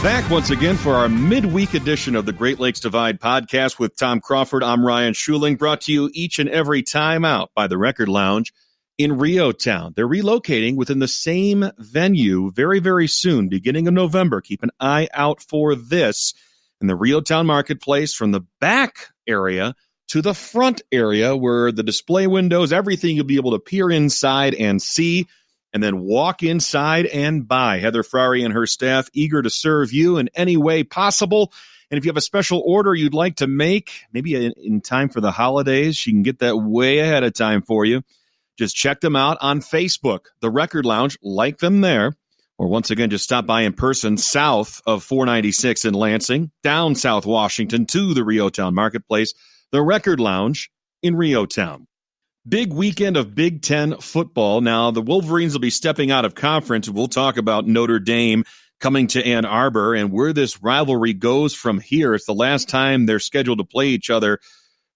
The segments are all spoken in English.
Back once again for our midweek edition of the Great Lakes Divide podcast with Tom Crawford. I'm Ryan Schuling, brought to you each and every time out by the Record Lounge in Rio Town. They're relocating within the same venue very, very soon, beginning of November. Keep an eye out for this in the Rio Town Marketplace, from the back area to the front area where the display windows, everything you'll be able to peer inside and see, and then walk inside and buy. Heather Frary and her staff eager to serve you in any way possible. And if you have a special order you'd like to make, maybe in time for the holidays, she can get that way ahead of time for you. Just check them out on Facebook, The Record Lounge, like them there. Or once again, just stop by in person south of 496 in Lansing, down South Washington to the Rio Town Marketplace, The Record Lounge in Rio Town. Big weekend of Big Ten football. Now, the Wolverines will be stepping out of conference. We'll talk about Notre Dame coming to Ann Arbor and where this rivalry goes from here. It's the last time they're scheduled to play each other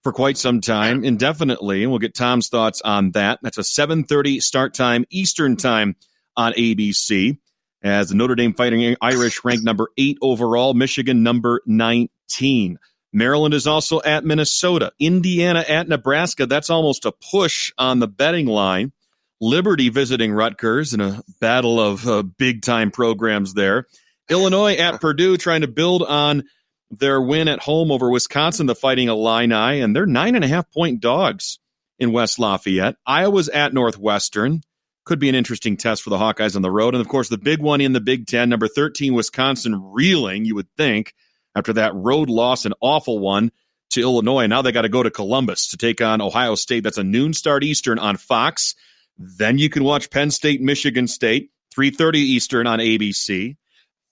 for quite some time, indefinitely, and we'll get Tom's thoughts on that. That's a 7:30 start time Eastern time on ABC, as the Notre Dame Fighting Irish ranked number 8 overall, Michigan number 19. Maryland is also at Minnesota. Indiana at Nebraska. That's almost a push on the betting line. Liberty visiting Rutgers in a battle of big-time programs there. Illinois at Purdue, trying to build on their win at home over Wisconsin, the Fighting Illini, and they're 9.5-point dogs in West Lafayette. Iowa's at Northwestern. Could be an interesting test for the Hawkeyes on the road. And, of course, the big one in the Big Ten, number 13, Wisconsin, reeling, you would think, after that road loss, an awful one to Illinois. Now they got to go to Columbus to take on Ohio State. That's a noon start Eastern on Fox. Then you can watch Penn State, Michigan State, 3:30 Eastern on ABC,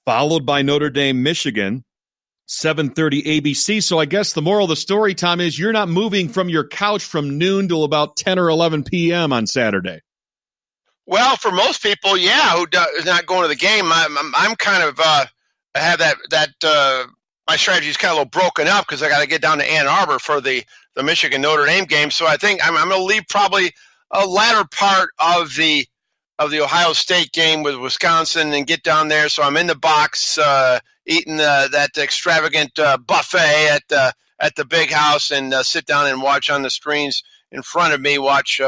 followed by Notre Dame, Michigan, 7:30 ABC. So I guess the moral of the story, Tom, is you're not moving from your couch from noon till about 10 or 11 p.m. on Saturday. Well, for most people, yeah, who is not going to the game, I'm kind of I have that my strategy is kind of a little broken up because I got to get down to Ann Arbor for the Michigan Notre Dame game. So I think I'm going to leave probably a latter part of the Ohio State game with Wisconsin and get down there. So I'm in the box eating that extravagant buffet at the big house and sit down and watch on the screens in front of me, watch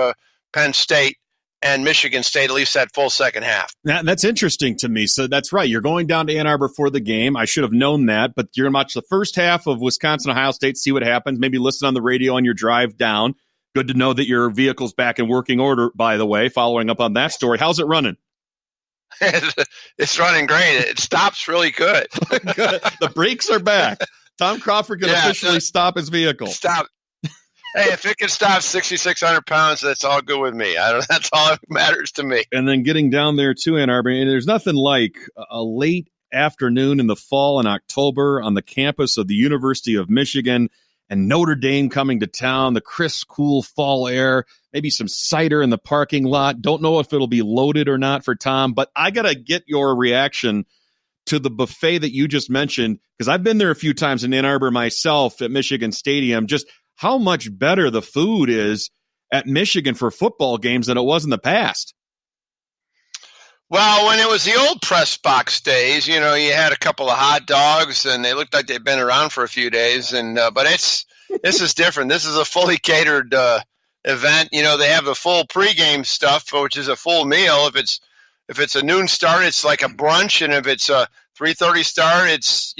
Penn State and Michigan State, at least that full second half. That's interesting to me. So that's right. You're going down to Ann Arbor for the game. I should have known that, but you're going to watch the first half of Wisconsin, Ohio State, see what happens. Maybe listen on the radio on your drive down. Good to know that your vehicle's back in working order, by the way, following up on that story. How's it running? It's running great. It stops really good. Good. The brakes are back. Tom Crawford can officially stop his vehicle. Stop. Hey, if it can stop 6,600 pounds, that's all good with me. That's all that matters to me. And then getting down there to Ann Arbor, and there's nothing like a late afternoon in the fall in October on the campus of the University of Michigan and Notre Dame coming to town, the crisp, cool fall air, maybe some cider in the parking lot. Don't know if it'll be loaded or not for Tom, but I got to get your reaction to the buffet that you just mentioned, because I've been there a few times in Ann Arbor myself at Michigan Stadium. Just how much better the food is at Michigan for football games than it was in the past. Well, when it was the old press box days, you had a couple of hot dogs and they looked like they'd been around for a few days. But this is different. This is a fully catered event. They have the full pregame stuff, which is a full meal. If it's a noon start, it's like a brunch, and if it's a 3:30 start, it's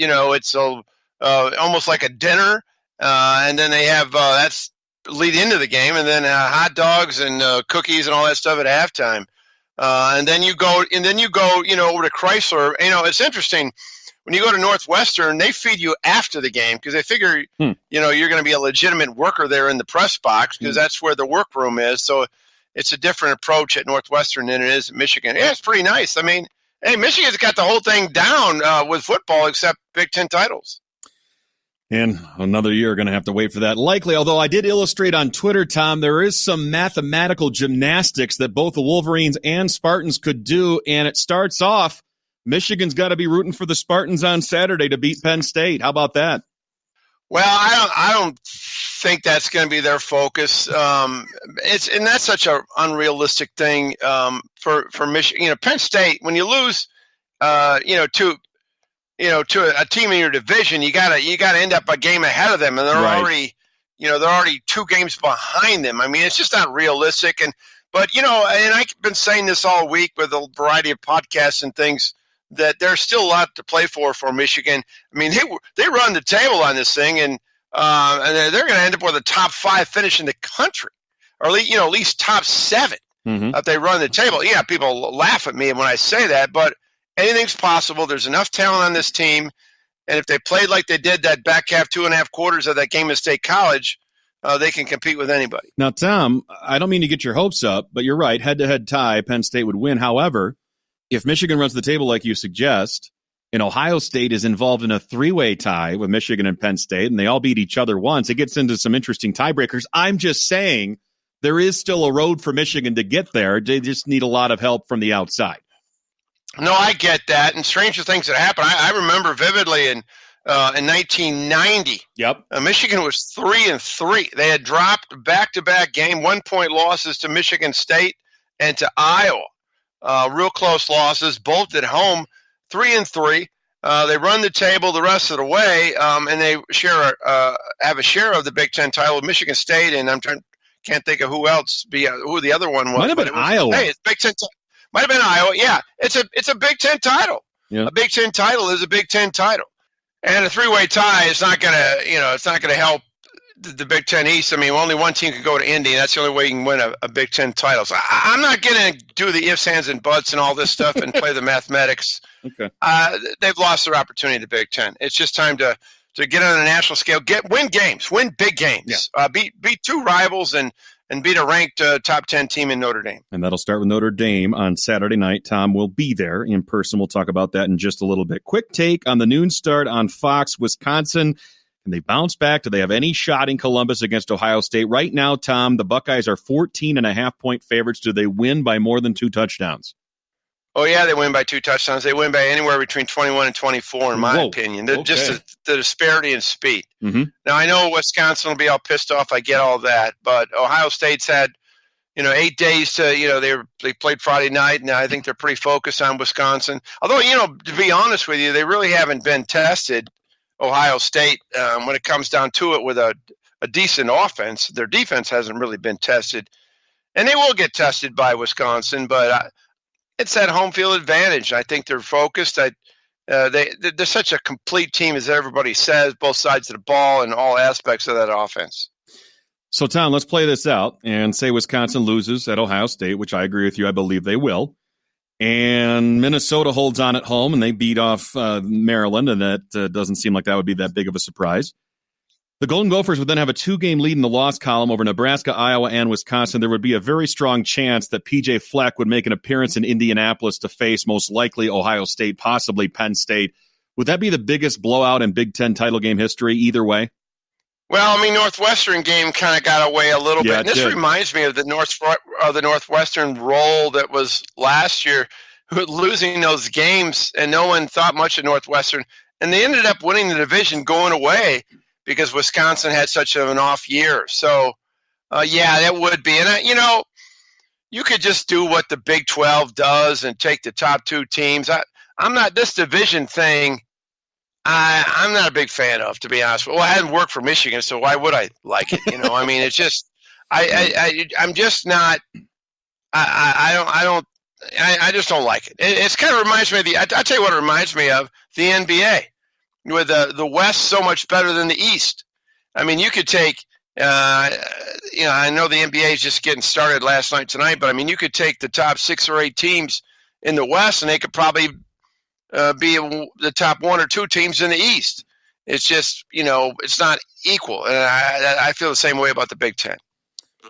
almost like a dinner. And then they have that's lead into the game, and then hot dogs and cookies and all that stuff at halftime. And then you go, over to Chrysler. It's interesting when you go to Northwestern, they feed you after the game because they figure, you're going to be a legitimate worker there in the press box because that's where the workroom is. So it's a different approach at Northwestern than it is at Michigan. Yeah, it's pretty nice. I mean, hey, Michigan's got the whole thing down with football except Big Ten titles. And another year, going to have to wait for that. Likely, although I did illustrate on Twitter, Tom, there is some mathematical gymnastics that both the Wolverines and Spartans could do. And it starts off, Michigan's got to be rooting for the Spartans on Saturday to beat Penn State. How about that? Well, I don't think that's going to be their focus. And that's such an unrealistic thing for Michigan. Penn State, when you lose, to a team in your division, you gotta end up a game ahead of them, and they're already 2 games behind them. I mean, it's just not realistic. But and I've been saying this all week with a variety of podcasts and things, that there's still a lot to play for Michigan. I mean, they run the table on this thing, and they're going to end up with a top 5 finish in the country, or at least top 7 if they run the table. Yeah, people laugh at me when I say that, but anything's possible. There's enough talent on this team, and if they played like they did that back half 2.5 quarters of that game at State College, they can compete with anybody. Now, Tom, I don't mean to get your hopes up, but you're right. Head-to-head tie, Penn State would win. However, if Michigan runs the table like you suggest, and Ohio State is involved in a 3-way tie with Michigan and Penn State, and they all beat each other once, it gets into some interesting tiebreakers. I'm just saying there is still a road for Michigan to get there. They just need a lot of help from the outside. No, I get that, and stranger things that happen. I remember vividly in 1990. Yep. Michigan was 3-3. They had dropped back-to-back game 1-point losses to Michigan State and to Iowa. Real close losses, both at home. 3-3. They run the table the rest of the way, and they have a share of the Big Ten title with Michigan State. And can't think of who the other one was. Might have been Iowa. Hey, it's Big Ten. Might have been Iowa. Yeah, it's a Big Ten title. Yeah. A Big Ten title is a Big Ten title, and a 3-way tie is not gonna help the Big Ten East. I mean, only one team can go to Indy, and that's the only way you can win a Big Ten title. So I'm not going to do the ifs, ands, and buts and all this stuff and play the mathematics. Okay. They've lost their opportunity in the Big Ten. It's just time to get on a national scale, win games, win big games, beat 2 rivals, and beat a ranked top 10 team in Notre Dame. And that'll start with Notre Dame on Saturday night. Tom will be there in person. We'll talk about that in just a little bit. Quick take on the noon start on Fox, Wisconsin. Can they bounce back? Do they have any shot in Columbus against Ohio State? Right now, Tom, the Buckeyes are 14.5-point favorites. Do they win by more than 2 touchdowns? Oh, yeah, they win by 2 touchdowns. They win by anywhere between 21 and 24, in my opinion. Just the disparity in speed. Mm-hmm. Now, I know Wisconsin will be all pissed off. I get all that. But Ohio State's had, 8 days to, they played Friday night, and I think they're pretty focused on Wisconsin. Although, to be honest with you, they really haven't been tested, Ohio State, when it comes down to it, with a decent offense. Their defense hasn't really been tested, and they will get tested by Wisconsin, but it's that home field advantage. I think they're focused. They're such a complete team, as everybody says, both sides of the ball and all aspects of that offense. So, Tom, let's play this out and say Wisconsin loses at Ohio State, which I agree with you. I believe they will. And Minnesota holds on at home, and they beat off Maryland, and that doesn't seem like that would be that big of a surprise. The Golden Gophers would then have a 2-game lead in the loss column over Nebraska, Iowa, and Wisconsin. There would be a very strong chance that P.J. Fleck would make an appearance in Indianapolis to face most likely Ohio State, possibly Penn State. Would that be the biggest blowout in Big Ten title game history either way? Well, I mean, Northwestern game kind of got away a little bit. And this reminds me of the Northwestern roll that was last year, losing those games, and no one thought much of Northwestern. And they ended up winning the division going away because Wisconsin had such an off year. So, that would be. And, you could just do what the Big 12 does and take the top 2 teams. I'm not – this division thing – I'm not a big fan of, to be honest. Well, I hadn't worked for Michigan, so why would I like it? I mean, it's just I'm just not. I just don't like it. It's kind of reminds me of I'll tell you what it reminds me of: the NBA, with the West so much better than the East. I mean, you could take. I know the NBA is just getting started last night tonight, but I mean, you could take the top 6 or 8 teams in the West, and they could probably be the top 1 or 2 teams in the East. It's just, it's not equal. And I feel the same way about the Big Ten.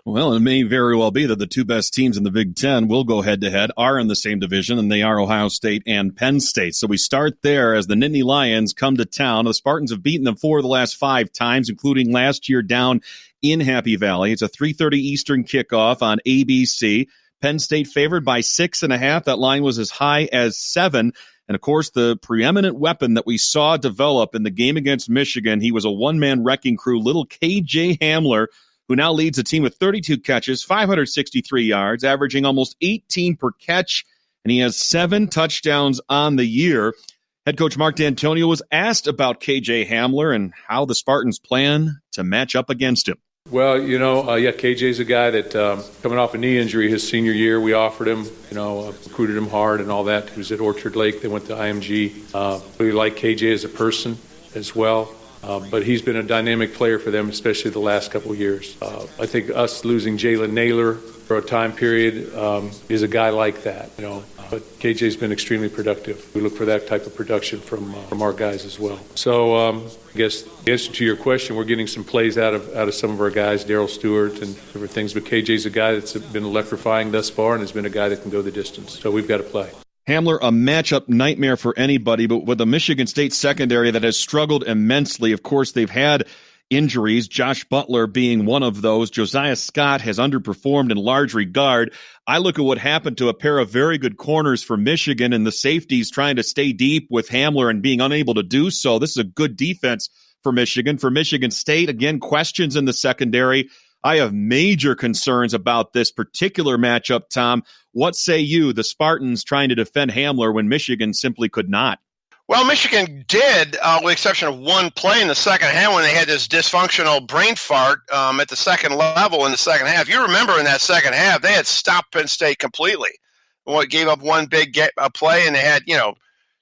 Well, it may very well be that the 2 best teams in the Big Ten will go head-to-head, are in the same division, and they are Ohio State and Penn State. So we start there as the Nittany Lions come to town. The Spartans have beaten them 4 of the last 5 times, including last year down in Happy Valley. It's a 3:30 Eastern kickoff on ABC. Penn State favored by 6.5. That line was as high as 7. And, of course, the preeminent weapon that we saw develop in the game against Michigan, he was a one-man wrecking crew, little K.J. Hamler, who now leads a team with 32 catches, 563 yards, averaging almost 18 per catch, and he has 7 touchdowns on the year. Head coach Mark D'Antonio was asked about KJ Hamler and how the Spartans plan to match up against him. Well, KJ's a guy that coming off a knee injury his senior year, we offered him, recruited him hard and all that. He was at Orchard Lake. They went to IMG. We like KJ as a person as well. But he's been a dynamic player for them, especially the last couple of years. I think us losing Jalen Naylor for a time period is a guy like that, But KJ's been extremely productive. We look for that type of production from our guys as well. So I guess the answer to your question, we're getting some plays out of some of our guys, Darryl Stewart and different things. But KJ's a guy that's been electrifying thus far and has been a guy that can go the distance. So we've got to play. Hamler, a matchup nightmare for anybody, but with a Michigan State secondary that has struggled immensely. Of course, they've had injuries, Josh Butler being one of those. Josiah Scott has underperformed in large regard. I look at what happened to a pair of very good corners for Michigan and the safeties trying to stay deep with Hamler and being unable to do so. This is a good defense for Michigan. For Michigan State, again, questions in the secondary. I have major concerns about this particular matchup, Tom. What say you, the Spartans trying to defend Hamler when Michigan simply could not? Well, Michigan did, with the exception of one play in the second half when they had this dysfunctional brain fart at the second level in the second half. You remember in that second half, they had stopped Penn State completely. Gave up one big play, and they had,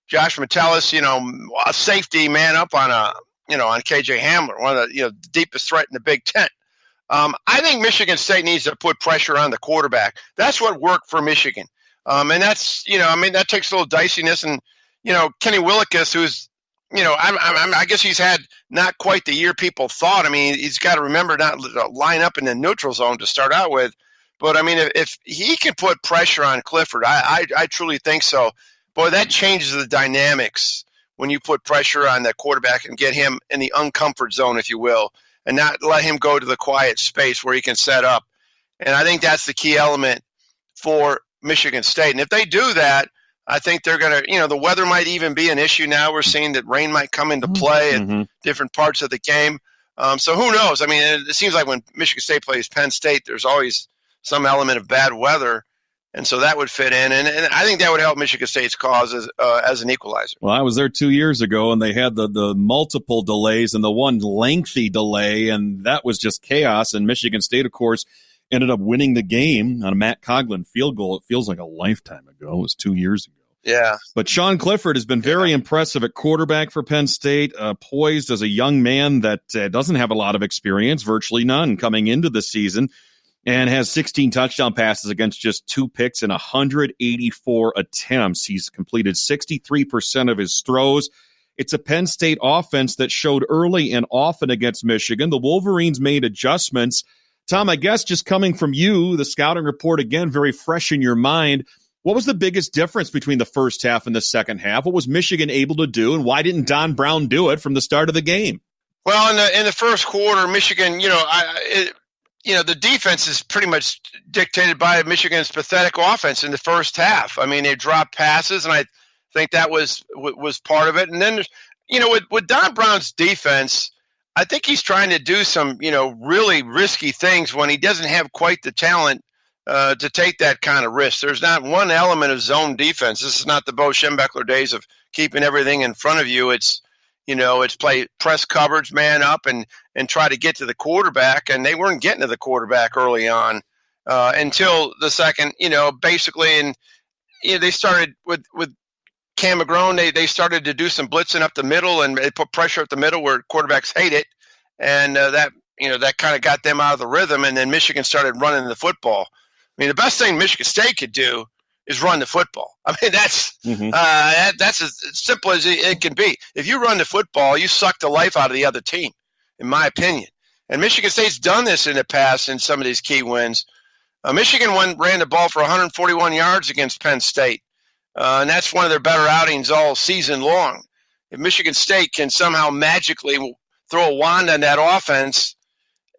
Josh Metellus, a safety man up on KJ Hamler, one of the deepest threat in the Big Ten. I think Michigan State needs to put pressure on the quarterback. That's what worked for Michigan. And that's, that takes a little diciness. And, Kenny Willekes, who's, I guess he's had not quite the year people thought. I mean, he's got to remember not to line up in the neutral zone to start out with. But, I mean, if he can put pressure on Clifford, I truly think so. Boy, that changes the dynamics when you put pressure on that quarterback and get him in the uncomfort zone, if you will, and not let him go to the quiet space where he can set up. And I think that's the key element for Michigan State. And if they do that, I think they're going to, the weather might even be an issue now. We're seeing that rain might come into play at different parts of the game. So who knows? I mean, it seems like when Michigan State plays Penn State, there's always some element of bad weather. And so that would fit in. And I think that would help Michigan State's cause as an equalizer. Well, I was there 2 years ago, and they had the multiple delays and the one lengthy delay, and that was just chaos. And Michigan State, of course, ended up winning the game on a Matt Coughlin field goal. It feels like a lifetime ago. It was 2 years ago. Yeah. But Sean Clifford has been very impressive at quarterback for Penn State, poised as a young man that doesn't have a lot of experience, virtually none, coming into the season, and has 16 touchdown passes against just 2 picks in 184 attempts. He's completed 63% of his throws. It's a Penn State offense that showed early and often against Michigan. The Wolverines made adjustments. Tom, I guess just coming from you, the scouting report, again, very fresh in your mind, what was the biggest difference between the first half and the second half? What was Michigan able to do, and why didn't Don Brown do it from the start of the game? Well, in the first quarter, Michigan, the defense is pretty much dictated by Michigan's pathetic offense in the first half. I mean, they dropped passes, and I think that was part of it. And then, with Don Brown's defense, I think he's trying to do some, really risky things when he doesn't have quite the talent to take that kind of risk. There's not one element of zone defense. This is not the Bo Schembechler days of keeping everything in front of you. It's play press coverage, man up, and try to get to the quarterback. And they weren't getting to the quarterback early on until the second, basically. And they started with Cam McGrone. They started to do some blitzing up the middle, and they put pressure up the middle where quarterbacks hate it. And that kind of got them out of the rhythm. And then Michigan started running the football. I mean, the best thing Michigan State could do is run the football. I mean, that's as simple as it can be. If you run the football, you suck the life out of the other team, in my opinion. And Michigan State's done this in the past in some of these key wins. Michigan ran the ball for 141 yards against Penn State, and that's one of their better outings all season long. If Michigan State can somehow magically throw a wand on that offense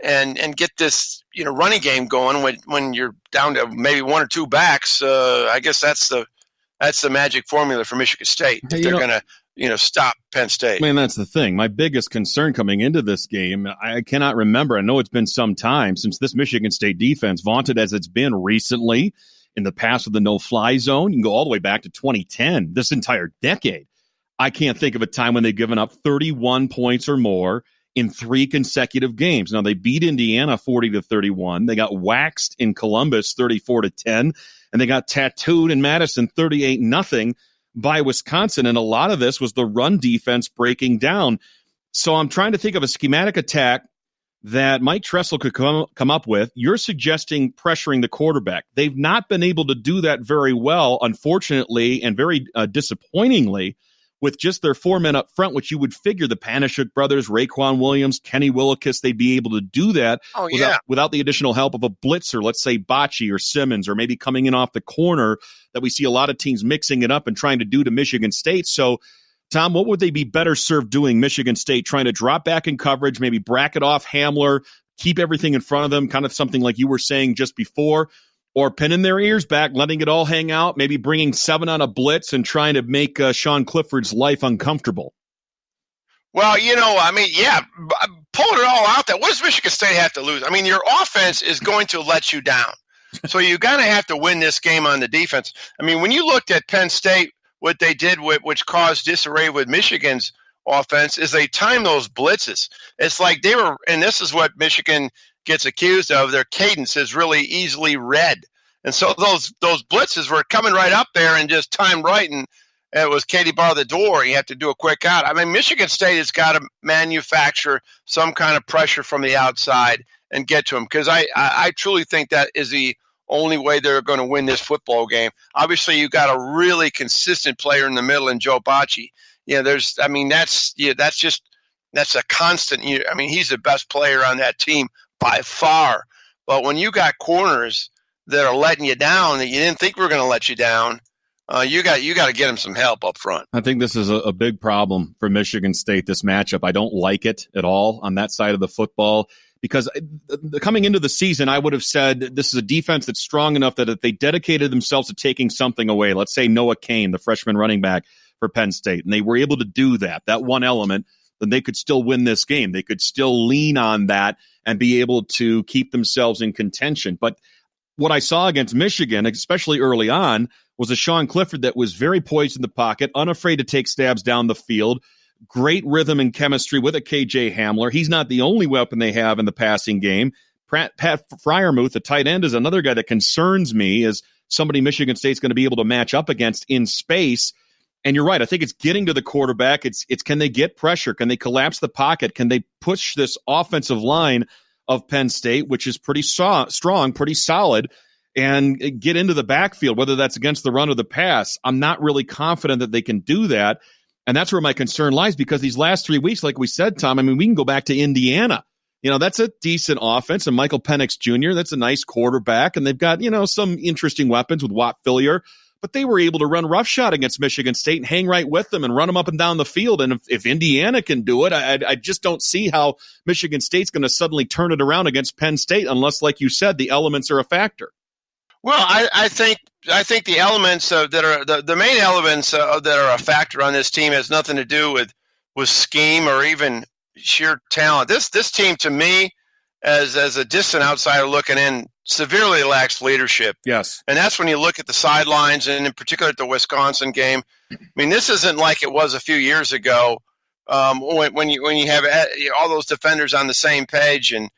and get this running game going when you're down to maybe 1 or 2 backs, I guess that's the magic formula for Michigan State. They're going to stop Penn State. Man, that's the thing. My biggest concern coming into this game, I cannot remember. I know it's been some time since this Michigan State defense, vaunted as it's been recently in the past with the no-fly zone. You can go all the way back to 2010, this entire decade. I can't think of a time when they've given up 31 points or more in 3 consecutive games. Now, they beat Indiana 40-31. They got waxed in Columbus 34-10, and they got tattooed in Madison 38-0 by Wisconsin. And a lot of this was the run defense breaking down. So I'm trying to think of a schematic attack that Mike Tressel could come up with. You're suggesting pressuring the quarterback. They've not been able to do that very well, unfortunately, and very disappointingly, with just their 4 men up front, which you would figure the Panashuk brothers, Raekwon Williams, Kenny Willekes, they'd be able to do that without the additional help of a blitzer, let's say Bocce or Simmons, or maybe coming in off the corner that we see a lot of teams mixing it up and trying to do to Michigan State. So, Tom, what would they be better served doing, Michigan State, trying to drop back in coverage, maybe bracket off Hamler, keep everything in front of them, kind of something like you were saying just before, or pinning their ears back, letting it all hang out, maybe bringing 7 on a blitz and trying to make Sean Clifford's life uncomfortable? Well, pulling it all out there. What does Michigan State have to lose? I mean, your offense is going to let you down. So you're going to have to win this game on the defense. I mean, when you looked at Penn State, what they did, which caused disarray with Michigan's offense, is they timed those blitzes. It's like they were, and this is what Michigan gets accused of, their cadence is really easily read. And so those blitzes were coming right up there and just timed right, and it was Katie bar the door. You have to do a quick out. I mean, Michigan State has got to manufacture some kind of pressure from the outside and get to them, because I truly think that is the only way they're going to win this football game. Obviously, you got a really consistent player in the middle in Joe Bocce. That's a constant. I mean, he's the best player on that team by far. But when you got corners that are letting you down, that you didn't think were going to let you down, you got to get him some help up front. I think this is a big problem for Michigan State, this matchup. I don't like it at all on that side of the football, because coming into the season, I would have said this is a defense that's strong enough that if they dedicated themselves to taking something away, let's say Noah Cain, the freshman running back for Penn State, and they were able to do that one element, then they could still win this game. They could still lean on that and be able to keep themselves in contention. But what I saw against Michigan, especially early on, was a Sean Clifford that was very poised in the pocket, unafraid to take stabs down the field, great rhythm and chemistry with a KJ Hamler. He's not the only weapon they have in the passing game. Pat Freiermuth, the tight end, is another guy that concerns me as somebody Michigan State's going to be able to match up against in space. And you're right. I think it's getting to the quarterback. It's can they get pressure? Can they collapse the pocket? Can they push this offensive line of Penn State, which is pretty strong, pretty solid, and get into the backfield, whether that's against the run or the pass? I'm not really confident that they can do that. And that's where my concern lies, because these last 3 weeks, like we said, Tom, I mean, we can go back to Indiana. That's a decent offense, and Michael Penix Jr., that's a nice quarterback, and they've got, some interesting weapons with Watt Fillier, but they were able to run roughshod against Michigan State and hang right with them and run them up and down the field. And if Indiana can do it, I just don't see how Michigan State's going to suddenly turn it around against Penn State unless, like you said, the elements are a factor. Well, I think the elements that are the main elements that are a factor on this team has nothing to do with scheme or even sheer talent. This team, to me, as a distant outsider looking in, severely lacks leadership. Yes, and that's when you look at the sidelines, and in particular at the Wisconsin game. I mean, this isn't like it was a few years ago when you have all those defenders on the same page and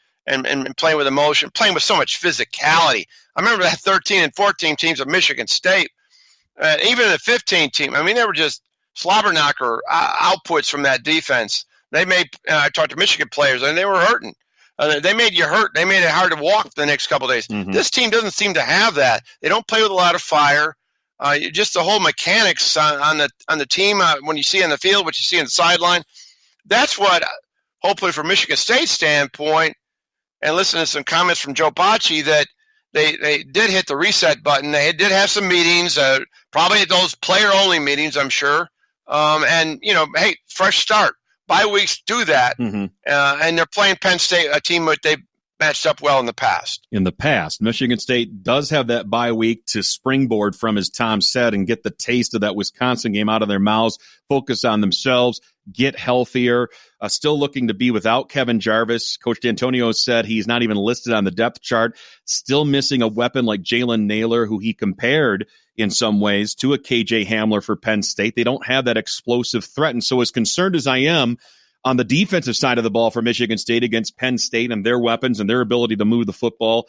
playing with emotion, playing with so much physicality. I remember that 13 and 14 teams of Michigan State, even the 15 team. I mean, they were just slobber knocker outputs from that defense. They made I talked to Michigan players, and they were hurting. They made you hurt. They made it hard to walk the next couple of days. Mm-hmm. This team doesn't seem to have that. They don't play with a lot of fire. Just the whole mechanics on the team, when you see on the field, what you see on the sideline, that's what, hopefully from Michigan State's standpoint, and listen to some comments from Joe Bocce, that they did hit the reset button. They did have some meetings, probably those player-only meetings, I'm sure. And, hey, fresh start. Bye weeks do that. Mm-hmm. And they're playing Penn State, a team that they've matched up well in the past. Michigan State does have that bye week to springboard from, as Tom said, and get the taste of that Wisconsin game out of their mouths, focus on themselves, get healthier. Still looking to be without Kevin Jarvis. Coach D'Antonio said he's not even listed on the depth chart. Still missing a weapon like Jalen Naylor, who he compared in some ways to a KJ Hamler for Penn State. They don't have that explosive threat. And so as concerned as I am on the defensive side of the ball for Michigan State against Penn State and their weapons and their ability to move the football,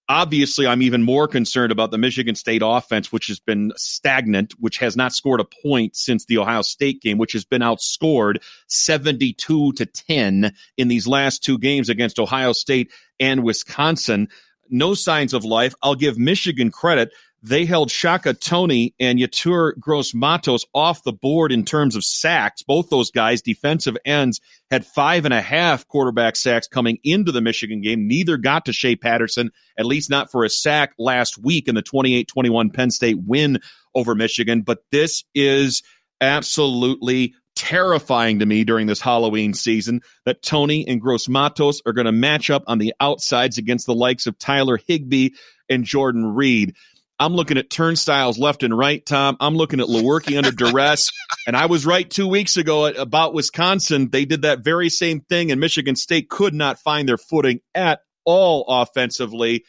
obviously I'm even more concerned about the Michigan State offense, which has been stagnant, which has not scored a point since the Ohio State game, which has been outscored 72-10 in these last two games against Ohio State and Wisconsin. No signs of life. I'll give Michigan credit. They held Shaka Toney and Yetur Gross-Matos off the board in terms of sacks. Both those guys, defensive ends, had 5.5 quarterback sacks coming into the Michigan game. Neither got to Shea Patterson, at least not for a sack last week in the 28-21 Penn State win over Michigan. But this is absolutely terrifying to me during this Halloween season that Toney and Gross-Matos are going to match up on the outsides against the likes of Tyler Higbee and Jordan Reed. I'm looking at turnstiles left and right, Tom. I'm looking at Lewerke under duress. And I was right 2 weeks ago about Wisconsin. They did that very same thing, and Michigan State could not find their footing at all offensively.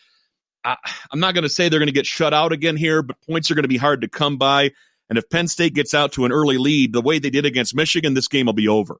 I'm not going to say they're going to get shut out again here, but points are going to be hard to come by. And if Penn State gets out to an early lead, the way they did against Michigan, this game will be over.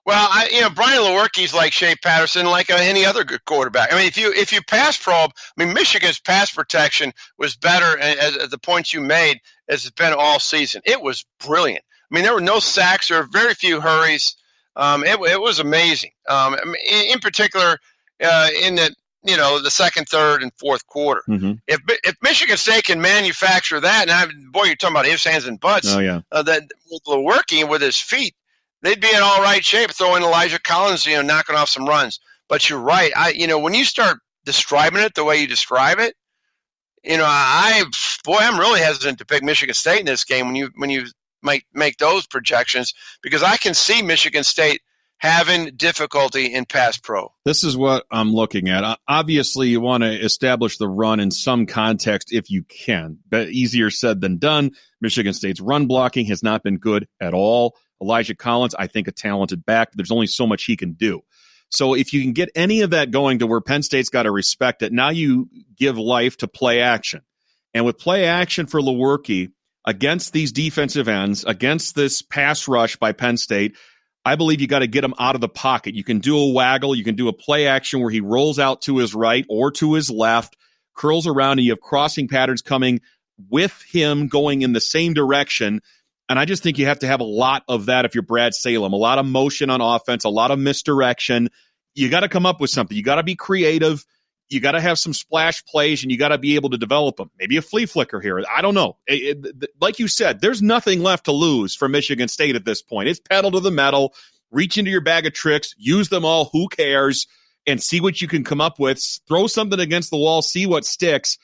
Well, Brian Lewerke's like Shea Patterson, like any other good quarterback. I mean, if you pass probe, I mean, Michigan's pass protection was better at the points you made as it's been all season. It was brilliant. I mean, there were no sacks. There were very few hurries. It was amazing. In particular, in the second, third, and fourth quarter. Mm-hmm. If Michigan State can manufacture that, and boy, you're talking about ifs, ands, and buts. Oh yeah. That Lewerke with his feet, they'd be in all right shape, throwing Elijah Collins, knocking off some runs. But you're right. When you start describing it the way you describe it, I'm really hesitant to pick Michigan State in this game when you might make those projections, because I can see Michigan State having difficulty in pass pro. This is what I'm looking at. Obviously, you want to establish the run in some context if you can. But easier said than done. Michigan State's run blocking has not been good at all. Elijah Collins, I think, a talented back. There's only so much he can do. So if you can get any of that going to where Penn State's got to respect it, now you give life to play action. And with play action for Lewerke against these defensive ends, against this pass rush by Penn State, I believe you got to get him out of the pocket. You can do a waggle. You can do a play action where he rolls out to his right or to his left, curls around, and you have crossing patterns coming with him going in the same direction. And I just think you have to have a lot of that if you're Brad Salem. A lot of motion on offense, a lot of misdirection. You got to come up with something. You got to be creative. You got to have some splash plays, and you got to be able to develop them. Maybe a flea flicker here. I don't know. Like you said, there's nothing left to lose for Michigan State at this point. It's pedal to the metal. Reach into your bag of tricks. Use them all. Who cares? And see what you can come up with. Throw something against the wall. See what sticks.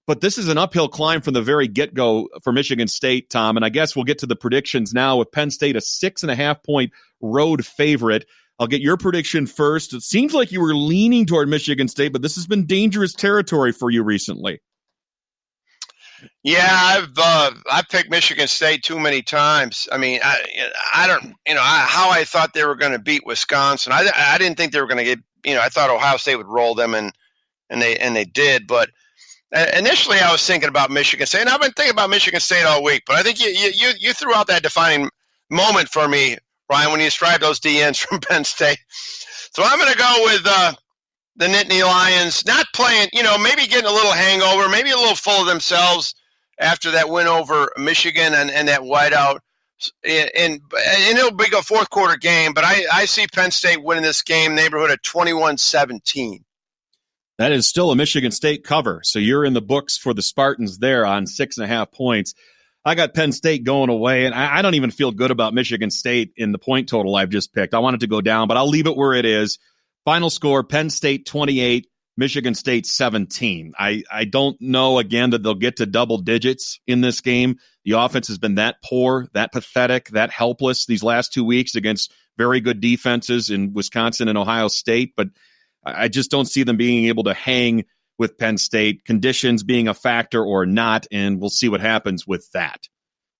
But this is an uphill climb from the very get-go for Michigan State, Tom. And I guess we'll get to the predictions now with Penn State, a 6.5-point road favorite. I'll get your prediction first. It seems like you were leaning toward Michigan State, but this has been dangerous territory for you recently. Yeah, I've picked Michigan State too many times. I mean, I don't, how I thought they were going to beat Wisconsin. I didn't think they were going to get, I thought Ohio State would roll them, and they did. But initially, I was thinking about Michigan State, and I've been thinking about Michigan State all week. But I think you threw out that defining moment for me, Ryan, when you described those DNs from Penn State. So I'm going to go with the Nittany Lions, not playing, maybe getting a little hangover, maybe a little full of themselves after that win over Michigan and that whiteout. And it'll be a fourth quarter game, but I see Penn State winning this game neighborhood of 21-17. That is still a Michigan State cover. So you're in the books for the Spartans there on 6.5 points. I got Penn State going away, and I don't even feel good about Michigan State in the point total I've just picked. I want it to go down, but I'll leave it where it is. Final score, Penn State 28, Michigan State 17. I don't know, again, that they'll get to double digits in this game. The offense has been that poor, that pathetic, that helpless these last 2 weeks against very good defenses in Wisconsin and Ohio State, but I just don't see them being able to hang with Penn State, conditions being a factor or not, and we'll see what happens with that.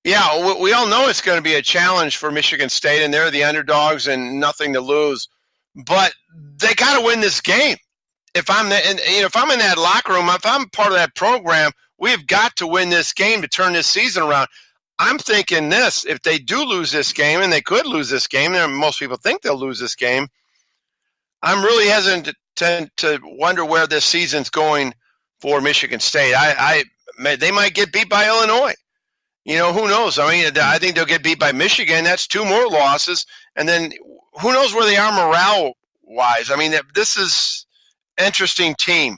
Yeah, we all know it's going to be a challenge for Michigan State, and they're the underdogs and nothing to lose. But they got to win this game. if I'm if I'm in that locker room, if I'm part of that program, we've got to win this game to turn this season around. I'm thinking this: if they do lose this game, and they could lose this game, and most people think they'll lose this game, I'm really hesitant to wonder where this season's going for Michigan State. They might get beat by Illinois. Who knows? I mean, I think they'll get beat by Michigan. That's 2 more losses, and then who knows where they are morale-wise. I mean, this is an interesting team,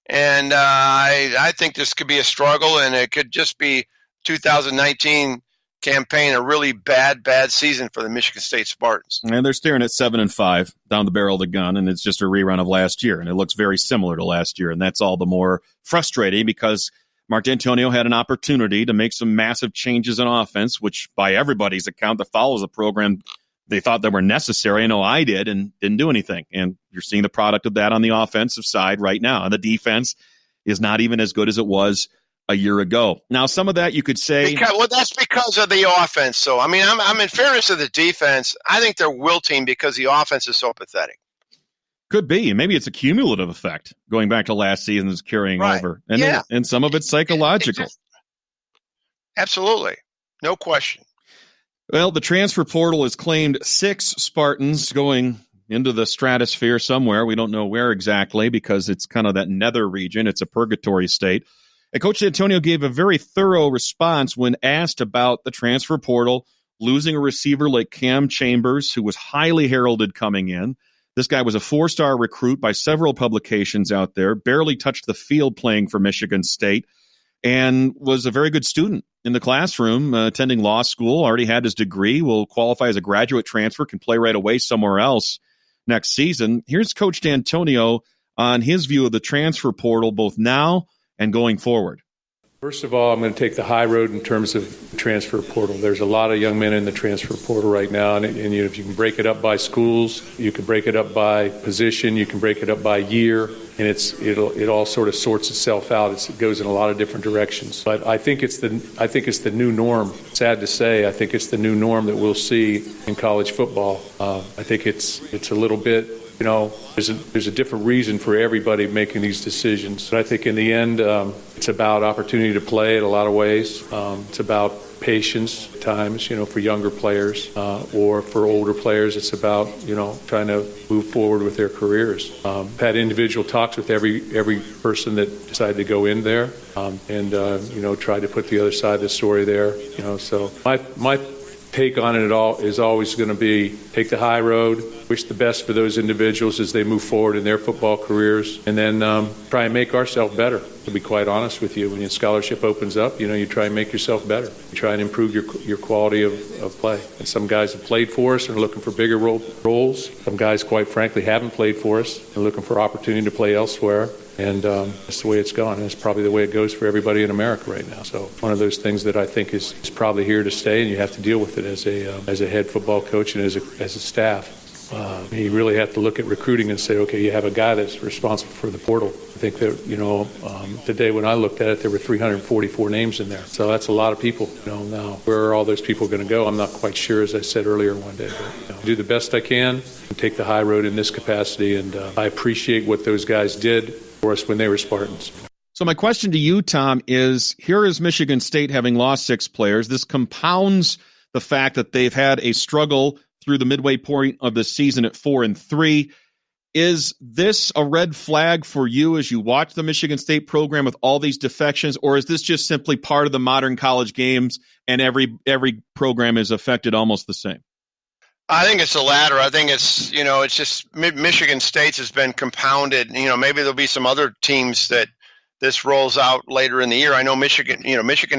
and I think this could be a struggle, and it could just be 2019 campaign a really bad season for the Michigan State Spartans. And they're staring at 7-5 down the barrel of the gun, and it's just a rerun of last year, and it looks very similar to last year, and that's all the more frustrating because Mark D'Antonio had an opportunity to make some massive changes in offense, which by everybody's account that follows the program, they thought that were necessary. I know I did, and didn't do anything. And you're seeing the product of that on the offensive side right now. And the defense is not even as good as it was a year ago. Now, some of that you could say, that's because of the offense. So, I mean, I'm in fairness to the defense, I think they're wilting because the offense is so pathetic. Could be. Maybe it's a cumulative effect going back to last season is carrying over. And and some of it's psychological. Absolutely. No question. Well, the transfer portal has claimed 6 Spartans going into the stratosphere somewhere. We don't know where exactly because it's kind of that nether region. It's a purgatory state. And Coach D'Antonio gave a very thorough response when asked about the transfer portal, losing a receiver like Cam Chambers, who was highly heralded coming in. This guy was a 4-star recruit by several publications out there, barely touched the field playing for Michigan State, and was a very good student in the classroom, attending law school, already had his degree, will qualify as a graduate transfer, can play right away somewhere else next season. Here's Coach D'Antonio on his view of the transfer portal, both now and going forward. First of all, I'm going to take the high road in terms of transfer portal. There's a lot of young men in the transfer portal right now, and if you can break it up by schools, you can break it up by position, you can break it up by year, and it all sort of sorts itself out. It goes in a lot of different directions. But I think it's the new norm. Sad to say, I think it's the new norm that we'll see in college football. I think it's a little bit. There's a different reason for everybody making these decisions. But I think in the end, it's about opportunity to play in a lot of ways. It's about patience at times, for younger players or for older players. It's about, trying to move forward with their careers. I've had individual talks with every person that decided to go in there and try to put the other side of the story there. So my take on it all is always going to be take the high road, wish the best for those individuals as they move forward in their football careers, and then try and make ourselves better, to be quite honest with you. When your scholarship opens up, you try and make yourself better. You try and improve your quality of play. And some guys have played for us and are looking for bigger roles. Some guys, quite frankly, haven't played for us and are looking for opportunity to play elsewhere. And that's the way it's gone. And it's probably the way it goes for everybody in America right now. So one of those things that I think is probably here to stay, and you have to deal with it as a head football coach and as a staff. You really have to look at recruiting and say, okay, you have a guy that's responsible for the portal. I think that, the day when I looked at it, there were 344 names in there. So that's a lot of people. Now, where are all those people going to go? I'm not quite sure, as I said earlier one day. But, do the best I can and take the high road in this capacity. And I appreciate what those guys did for us when they were Spartans. So my question to you, Tom, is here is Michigan State having lost 6 players. This compounds the fact that they've had a struggle through the midway point of the season at 4-3. Is this a red flag for you as you watch the Michigan State program with all these defections, or is this just simply part of the modern college games and every program is affected almost the same? I think it's the latter. I think it's, it's just Michigan State's has been compounded. Maybe there'll be some other teams that this rolls out later in the year. I know Michigan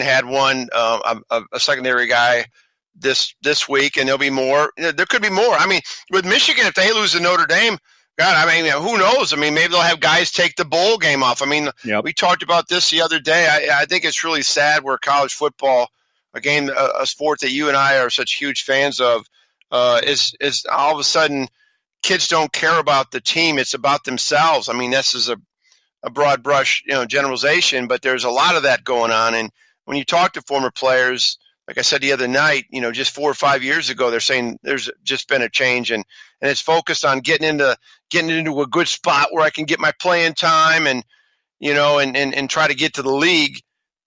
had one, a secondary guy this week, and there'll be more. There could be more. I mean, with Michigan, if they lose to Notre Dame, God, I mean, who knows? I mean, maybe they'll have guys take the bowl game off. I mean, We talked about this the other day. I think it's really sad where college football, a game, a sport that you and I are such huge fans of, is all of a sudden kids don't care about the team. It's about themselves. I mean, this is a broad brush, generalization, but there's a lot of that going on. And when you talk to former players, like I said the other night, just 4 or 5 years ago, they're saying there's just been a change, and it's focused on getting getting into a good spot where I can get my playing time and, you know, and try to get to the league.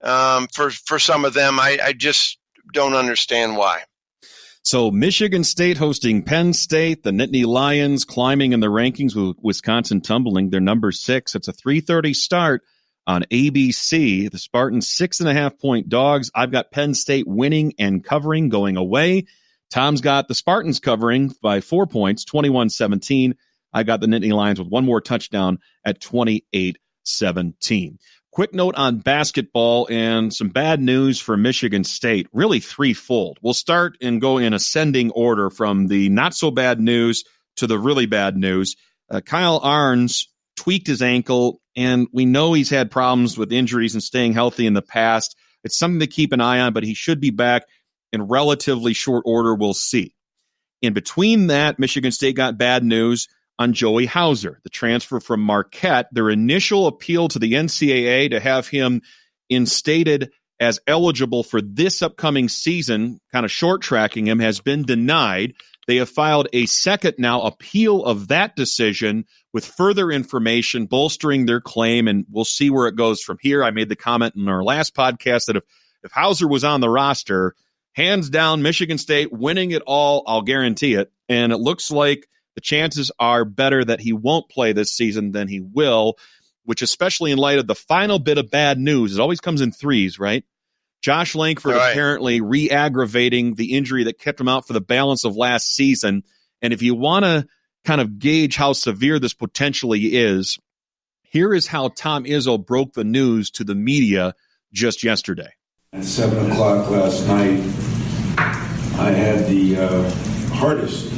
For some of them, I just don't understand why. So Michigan State hosting Penn State, the Nittany Lions climbing in the rankings with Wisconsin tumbling. They're number 6. It's a 3:30 start on ABC. The Spartans 6.5-point dogs. I've got Penn State winning and covering going away. Tom's got the Spartans covering by 4 points, 21-17. I got the Nittany Lions with one more touchdown at 28-17. Quick note on basketball and some bad news for Michigan State, really threefold. We'll start and go in ascending order from the not so bad news to the really bad news. Kyle Arns tweaked his ankle, and we know he's had problems with injuries and staying healthy in the past. It's something to keep an eye on, but he should be back in relatively short order. We'll see. In between that, Michigan State got bad news on Joey Hauser, the transfer from Marquette. Their initial appeal to the NCAA to have him instated as eligible for this upcoming season, kind of short-tracking him, has been denied. They have filed a second now appeal of that decision with further information bolstering their claim, and we'll see where it goes from here. I made the comment in our last podcast that if Hauser was on the roster, hands down, Michigan State winning it all, I'll guarantee it. And it looks like the chances are better that he won't play this season than he will, which especially in light of the final bit of bad news, it always comes in threes, right? Josh Langford apparently re-aggravating the injury that kept him out for the balance of last season. And if you want to kind of gauge how severe this potentially is, here is how Tom Izzo broke the news to the media just yesterday. At 7 o'clock last night, I had the hardest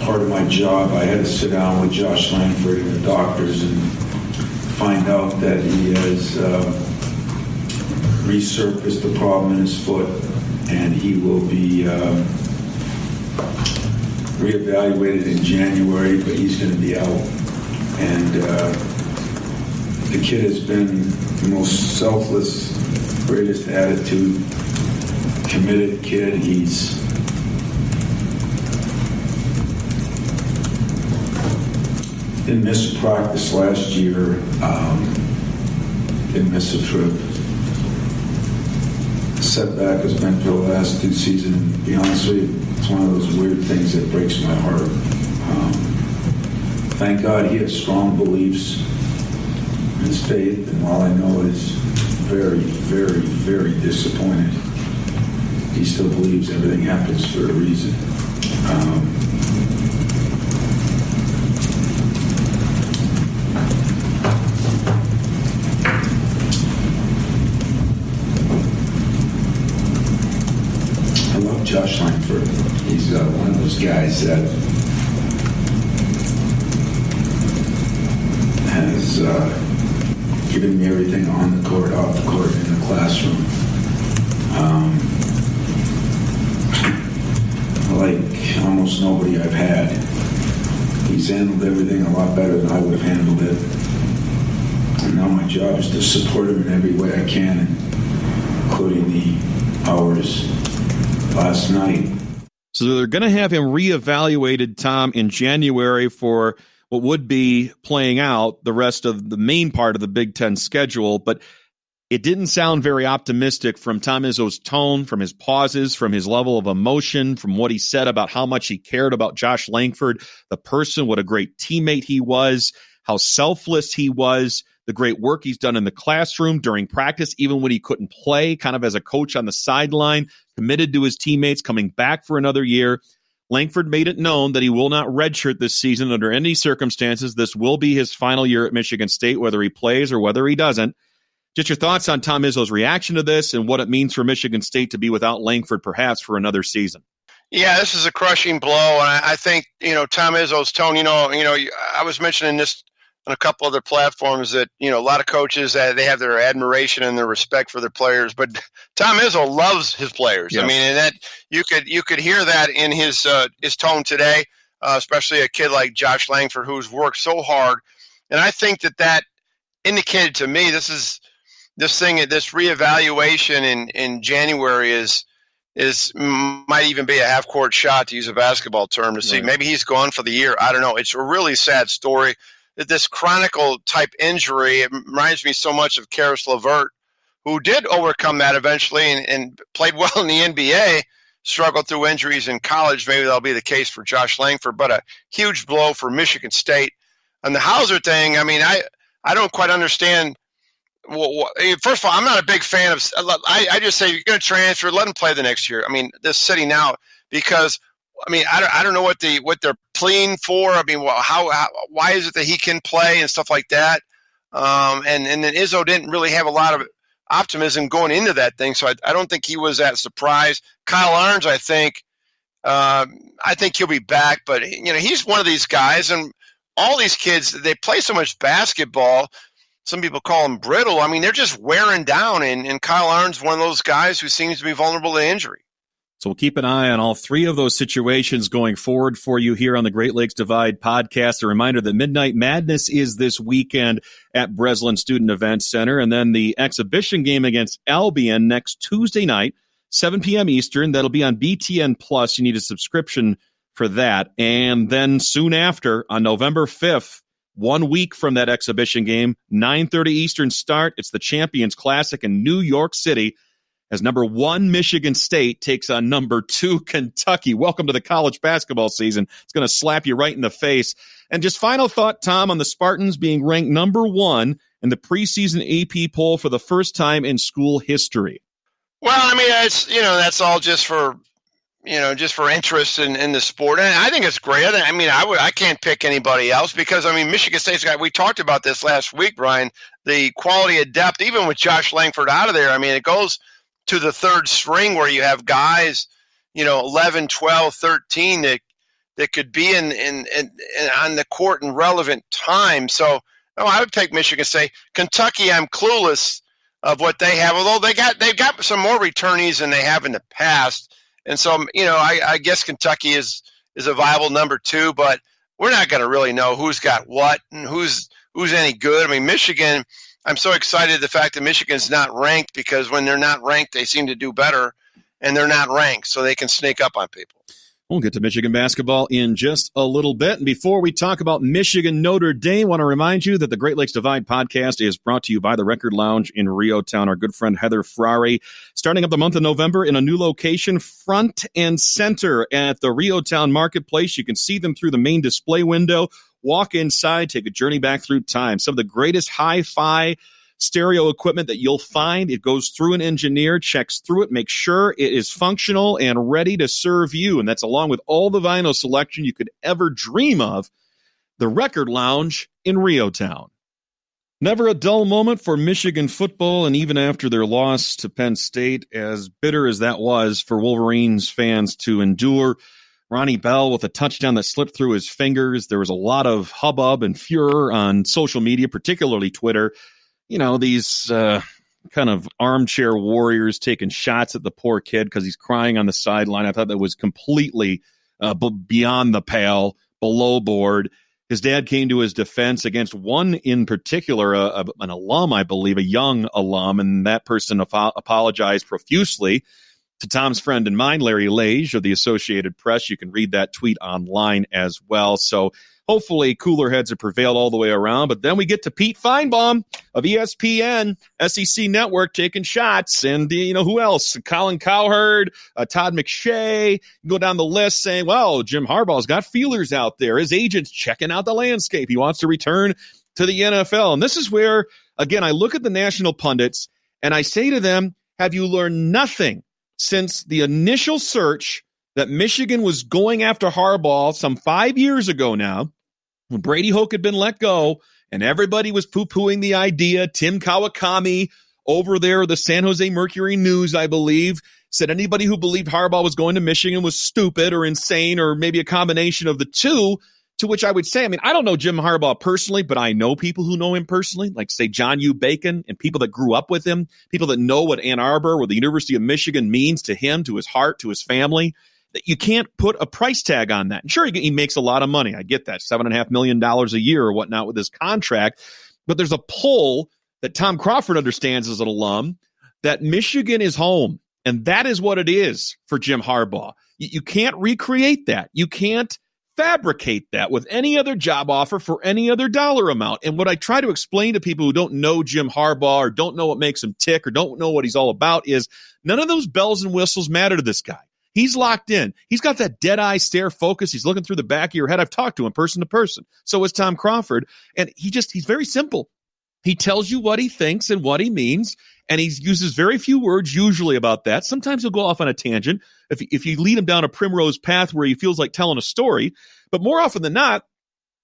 part of my job. I had to sit down with Josh Langford and the doctors and find out that he has resurfaced the problem in his foot, and he will be reevaluated in January, but he's going to be out. And the kid has been the most selfless, greatest attitude, committed kid. He's didn't miss a practice last year, didn't miss a trip. The setback has been for the last 2 seasons. To be honest with you, it's one of those weird things that breaks my heart. Thank God he has strong beliefs in his faith, and while I know he's very, very, very disappointed, he still believes everything happens for a reason. Josh Langford. He's one of those guys that has given me everything on the court, off the court, in the classroom. Like almost nobody I've had. He's handled everything a lot better than I would have handled it. And now my job is to support him in every way I can, including the hours last night. So they're going to have him reevaluated, Tom, in January for what would be playing out the rest of the main part of the Big Ten schedule. But it didn't sound very optimistic from Tom Izzo's tone, from his pauses, from his level of emotion, from what he said about how much he cared about Josh Langford, the person, what a great teammate he was, how selfless he was, the great work he's done in the classroom during practice, even when he couldn't play, kind of as a coach on the sideline, committed to his teammates, coming back for another year. Langford made it known that he will not redshirt this season under any circumstances. This will be his final year at Michigan State, whether he plays or whether he doesn't. Just your thoughts on Tom Izzo's reaction to this and what it means for Michigan State to be without Langford perhaps for another season. Yeah, this is a crushing blow. And I think, Tom Izzo's tone, I was mentioning this on a couple other platforms that, a lot of coaches, they have their admiration and their respect for their players, but Tom Izzo loves his players. Yes. I mean, and that you could hear that in his tone today, especially a kid like Josh Langford, who's worked so hard. And I think that indicated to me, this reevaluation in January is might even be a half-court shot, to use a basketball term, to see. Maybe he's gone for the year. I don't know. It's a really sad story. This chronicle-type injury, it reminds me so much of Karis LeVert, who did overcome that eventually and played well in the NBA, struggled through injuries in college. Maybe that'll be the case for Josh Langford, but a huge blow for Michigan State. And the Hauser thing, I mean, I don't quite understand. Well, first of all, I'm not a big fan of. I just say, you're going to transfer, let him play the next year. I mean, this city now, because I mean, I don't know what they're pleading for. I mean, why is it that he can play and stuff like that? And then Izzo didn't really have a lot of optimism going into that thing, so I don't think he was that surprised. Kyle Arns, I think he'll be back, but he's one of these guys, and all these kids, they play so much basketball. Some people call them brittle. I mean, they're just wearing down, and Kyle Arns, one of those guys who seems to be vulnerable to injury. So we'll keep an eye on all three of those situations going forward for you here on the Great Lakes Divide podcast. A reminder that Midnight Madness is this weekend at Breslin Student Event Center, and then the exhibition game against Albion next Tuesday night, 7 p.m. Eastern. That'll be on BTN Plus. You need a subscription for that. And then soon after, on November 5th, 1 week from that exhibition game, 9:30 Eastern start. It's the Champions Classic in New York City as number 1 Michigan State takes on number 2 Kentucky. Welcome to the college basketball season. It's going to slap you right in the face. And just final thought, Tom, on the Spartans being ranked number 1 in the preseason AP poll for the first time in school history. Well, I mean, it's that's all just for interest in the sport. And I think it's great. I mean, I can't pick anybody else because, I mean, Michigan State's got, we talked about this last week, Brian, the quality of depth, even with Josh Langford out of there. I mean, it goes to the third string where you have guys, 11, 12, 13 that could be in on the court in relevant time. So I would take Michigan State. Kentucky, I'm clueless of what they have, although they've got some more returnees than they have in the past. And so, I guess Kentucky is a viable number 2, but we're not going to really know who's got what and who's any good. I mean, Michigan, I'm so excited the fact that Michigan's not ranked, because when they're not ranked, they seem to do better, and they're not ranked, so they can sneak up on people. We'll get to Michigan basketball in just a little bit. And before we talk about Michigan Notre Dame, I want to remind you that the Great Lakes Divide podcast is brought to you by the Record Lounge in Rio Town. Our good friend Heather Frari, starting up the month of November in a new location, front and center at the Rio Town Marketplace. You can see them through the main display window. Walk inside, take a journey back through time. Some of the greatest hi-fi stereo equipment that you'll find. It goes through an engineer, checks through it, makes sure it is functional and ready to serve you. And that's along with all the vinyl selection you could ever dream of. The Record Lounge in Rio Town. Never a dull moment for Michigan football, and even after their loss to Penn State, as bitter as that was for Wolverines fans to endure, Ronnie Bell with a touchdown that slipped through his fingers. There was a lot of hubbub and furor on social media, particularly Twitter. These kind of armchair warriors taking shots at the poor kid because he's crying on the sideline. I thought that was completely beyond the pale, below board. His dad came to his defense against one in particular, an alum, I believe, a young alum, and that person apologized profusely to Tom's friend and mine, Larry Lage of the Associated Press. You can read that tweet online as well. So hopefully cooler heads have prevailed all the way around. But then we get to Pete Feinbaum of ESPN, SEC Network, taking shots. And, who else? Colin Cowherd, Todd McShay. Go down the list saying, well, Jim Harbaugh's got feelers out there. His agent's checking out the landscape. He wants to return to the NFL. And this is where, again, I look at the national pundits and I say to them, have you learned nothing since the initial search that Michigan was going after Harbaugh some 5 years ago now, when Brady Hoke had been let go and everybody was poo-pooing the idea? Tim Kawakami over there, the San Jose Mercury News, I believe, said anybody who believed Harbaugh was going to Michigan was stupid or insane or maybe a combination of the two, to which I would say, I don't know Jim Harbaugh personally, but I know people who know him personally, like, say, John U. Bacon, and people that grew up with him, people that know what Ann Arbor or the University of Michigan means to him, to his heart, to his family. That you can't put a price tag on that. And sure, he makes a lot of money. I get that, $7.5 million a year or whatnot with his contract. But there's a pull that Tom Crawford understands as an alum that Michigan is home. And that is what it is for Jim Harbaugh. You can't recreate that. You can't fabricate that with any other job offer for any other dollar amount. And what I try to explain to people who don't know Jim Harbaugh or don't know what makes him tick or don't know what he's all about is none of those bells and whistles matter to this guy. He's locked in. He's got that dead eye stare focus. He's looking through the back of your head. I've talked to him person to person. So is Tom Crawford. And he's very simple. He tells you what he thinks and what he means. And he uses very few words usually about that. Sometimes he'll go off on a tangent if you lead him down a primrose path where he feels like telling a story. But more often than not,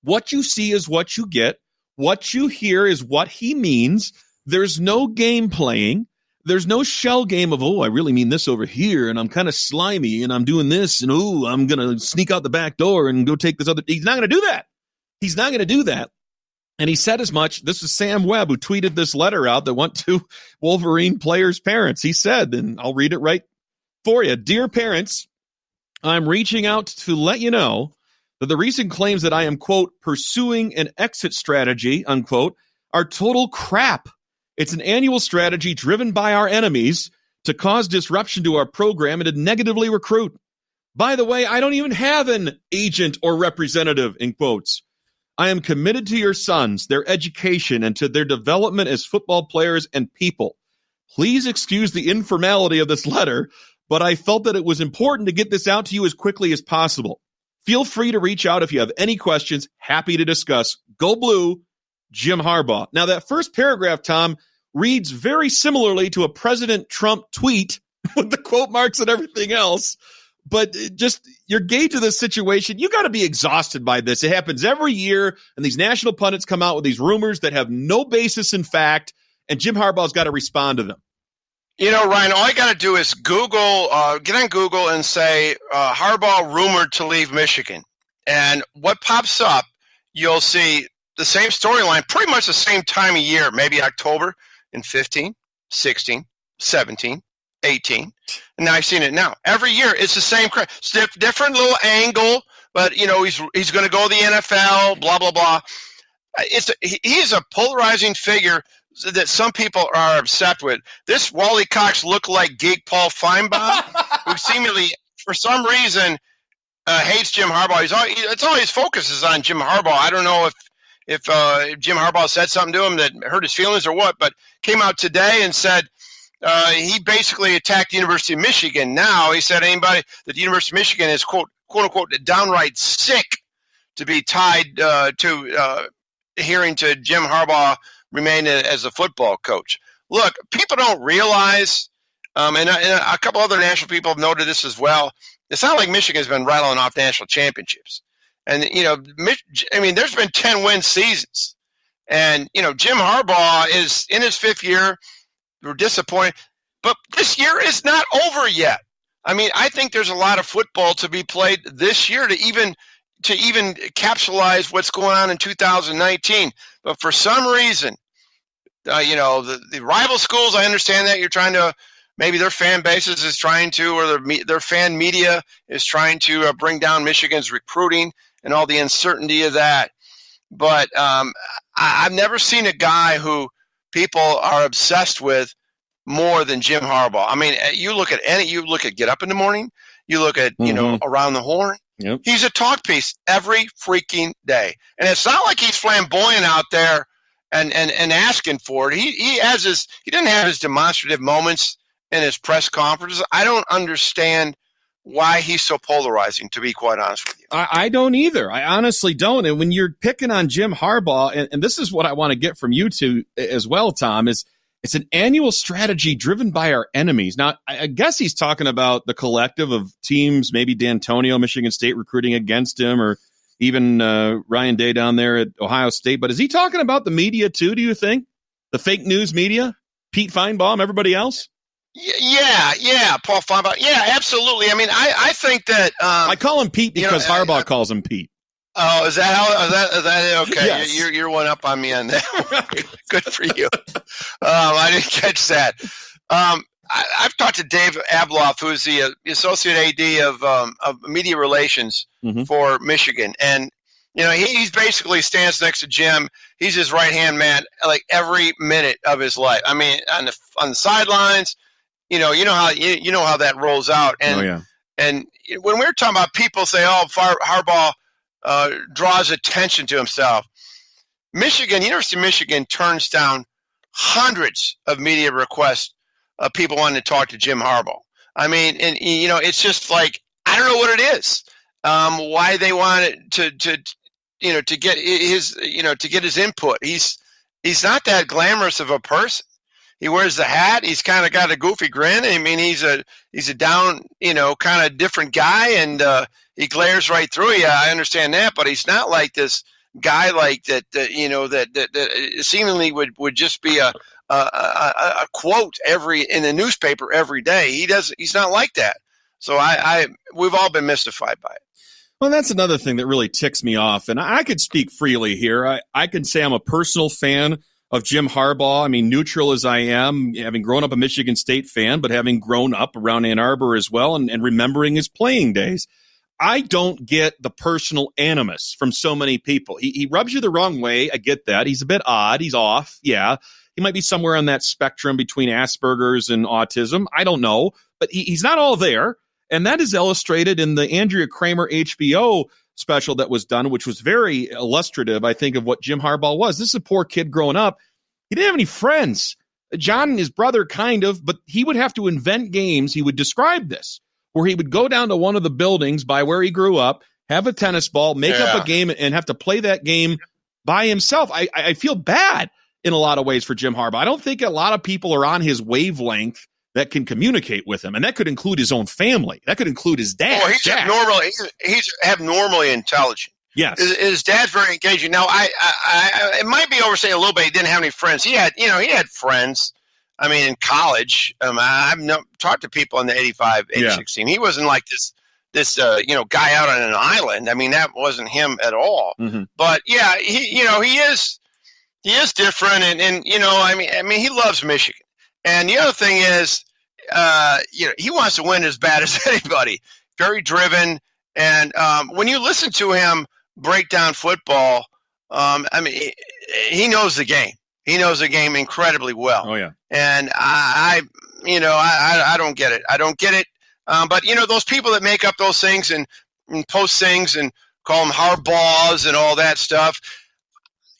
what you see is what you get. What you hear is what he means. There's no game playing. There's no shell game of, oh, I really mean this over here, and I'm kind of slimy, and I'm doing this, and oh, I'm going to sneak out the back door and go take this other. He's not going to do that. He's not going to do that. And he said as much. This is Sam Webb, who tweeted this letter out that went to Wolverine players' parents. He said, and I'll read it right for you. Dear parents, I'm reaching out to let you know that the recent claims that I am, quote, pursuing an exit strategy, unquote, are total crap. It's an annual strategy driven by our enemies to cause disruption to our program and to negatively recruit. By the way, I don't even have an agent or representative, in quotes. I am committed to your sons, their education, and to their development as football players and people. Please excuse the informality of this letter, but I felt that it was important to get this out to you as quickly as possible. Feel free to reach out if you have any questions. Happy to discuss. Go Blue, Jim Harbaugh. Now, that first paragraph, Tom, reads very similarly to a President Trump tweet with the quote marks and everything else. But just your gauge of this situation, you got to be exhausted by this. It happens every year, and these national pundits come out with these rumors that have no basis in fact, and Jim Harbaugh's got to respond to them. You know, Ryan, all you got to do is Google, get on Google and say Harbaugh rumored to leave Michigan. And what pops up, you'll see the same storyline, pretty much the same time of year, maybe October in 15, 16, 17, 18. And now I've seen it now. Every year, it's the same crap. Different little angle, but, you know, he's going to go to the NFL, blah, blah, blah. He's a polarizing figure that some people are upset with. This Wally Cox looked like Geek Paul Feinbaum, who seemingly, for some reason, hates Jim Harbaugh. It's all his focus is on Jim Harbaugh. I don't know if Jim Harbaugh said something to him that hurt his feelings or what, but came out today and said he basically attacked the University of Michigan. Now he said anybody that the University of Michigan is, quote unquote, downright sick to be tied to adhering to Jim Harbaugh remain as a football coach. Look, people don't realize, and a couple other national people have noted this as well, it's not like Michigan's been rattling off national championships. And, you know, I mean, there's been 10-win seasons. And, you know, Jim Harbaugh is in his fifth year. We're disappointed. But this year is not over yet. I mean, I think there's a lot of football to be played this year to even capsulize what's going on in 2019. But for some reason, you know, the rival schools, I understand that you're trying to, maybe their fan bases is trying to, or their fan media is trying to bring down Michigan's recruiting and all the uncertainty of that. But I've never seen a guy who people are obsessed with more than Jim Harbaugh. I mean, you look at Get Up in the Morning, you look at, you know, Around the Horn. Yep. He's a talk piece every freaking day. And it's not like he's flamboyant out there and asking for it. He didn't have his demonstrative moments in his press conferences. I don't understand why he's so polarizing, to be quite honest with you. I don't either. I honestly don't. And when you're picking on Jim Harbaugh, and this is what I want to get from you two as well, Tom, is it's an annual strategy driven by our enemies. Now, I guess he's talking about the collective of teams, maybe D'Antonio, Michigan State recruiting against him, or even Ryan Day down there at Ohio State. But is he talking about the media too, do you think? The fake news media? Pete Feinbaum, everybody else? Yeah, Paul Harbaugh. Yeah, absolutely. I mean, I think that I call him Pete because Harbaugh calls him Pete. Oh, is that how? Is that okay? Yes. You're one up on me on that. Good for you. I didn't catch that. I've talked to Dave Abloff, who is the associate AD of media relations for Michigan, and you know he's basically stands next to Jim. He's his right hand man, like every minute of his life. I mean, on the sidelines. you know how that rolls out. And and when we're talking about people say, oh, Harbaugh draws attention to himself. University of Michigan turns down hundreds of media requests of people wanting to talk to Jim Harbaugh. I mean, and it's just like, I don't know what it is. Why they want to get his input. He's not that glamorous of a person. He wears the hat. He's kind of got a goofy grin. I mean, he's a down, kind of different guy, and he glares right through you. I understand that, but he's not like this guy like that. That seemingly would just be a quote in the newspaper every day. He's not like that. So we've all been mystified by it. Well, that's another thing that really ticks me off, and I could speak freely here. I can say I'm a personal fan of Jim Harbaugh. I mean, neutral as I am, having grown up a Michigan State fan, but having grown up around Ann Arbor as well and remembering his playing days. I don't get the personal animus from so many people. He rubs you the wrong way. I get that. He's a bit odd. He's off. Yeah. He might be somewhere on that spectrum between Asperger's and autism. I don't know. But he's not all there. And that is illustrated in the Andrea Kramer HBO special that was done, which was very illustrative, I think, of what Jim Harbaugh was. This is a poor kid growing up. He didn't have any friends. John and his brother kind of, but he would have to invent games. He would describe this, where he would go down to one of the buildings by where he grew up, have a tennis ball, make up a game, and have to play that game by himself. I feel bad in a lot of ways for Jim Harbaugh. I don't think a lot of people are on his wavelength that can communicate with him, and that could include his own family. That could include his dad. Oh, he's abnormally intelligent. Yes, his dad's very engaging. Now, I it might be overstating a little bit. He didn't have any friends. He had friends. I mean, in college, I've talked to people in the 85, 86 team. He wasn't like this guy out on an island. I mean, that wasn't him at all. Mm-hmm. But yeah, he is different, and I mean, he loves Michigan. And the other thing is, he wants to win as bad as anybody. Very driven, and when you listen to him break down football, I mean, he knows the game. He knows the game incredibly well. Oh yeah. And I don't get it. I don't get it. But those people that make up those things and post things and call them Harbaughs and all that stuff.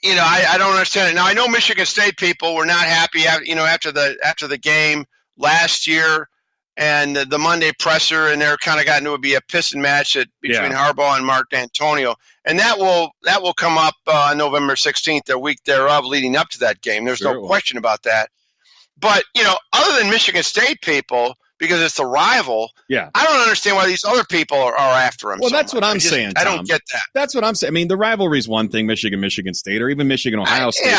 I don't understand it. Now I know Michigan State people were not happy, after the game last year and the Monday presser, and they're kind of got into a pissing match between Harbaugh and Mark D'Antonio, and that will come up on November 16th, the week thereof, leading up to that game. There's no question about that. But other than Michigan State people, because it's the rival, I don't understand why these other people are after him. Well, that's what I'm saying, Tom. I don't get that. That's what I'm saying. I mean, the rivalry is one thing, Michigan State, or even Michigan, Ohio State.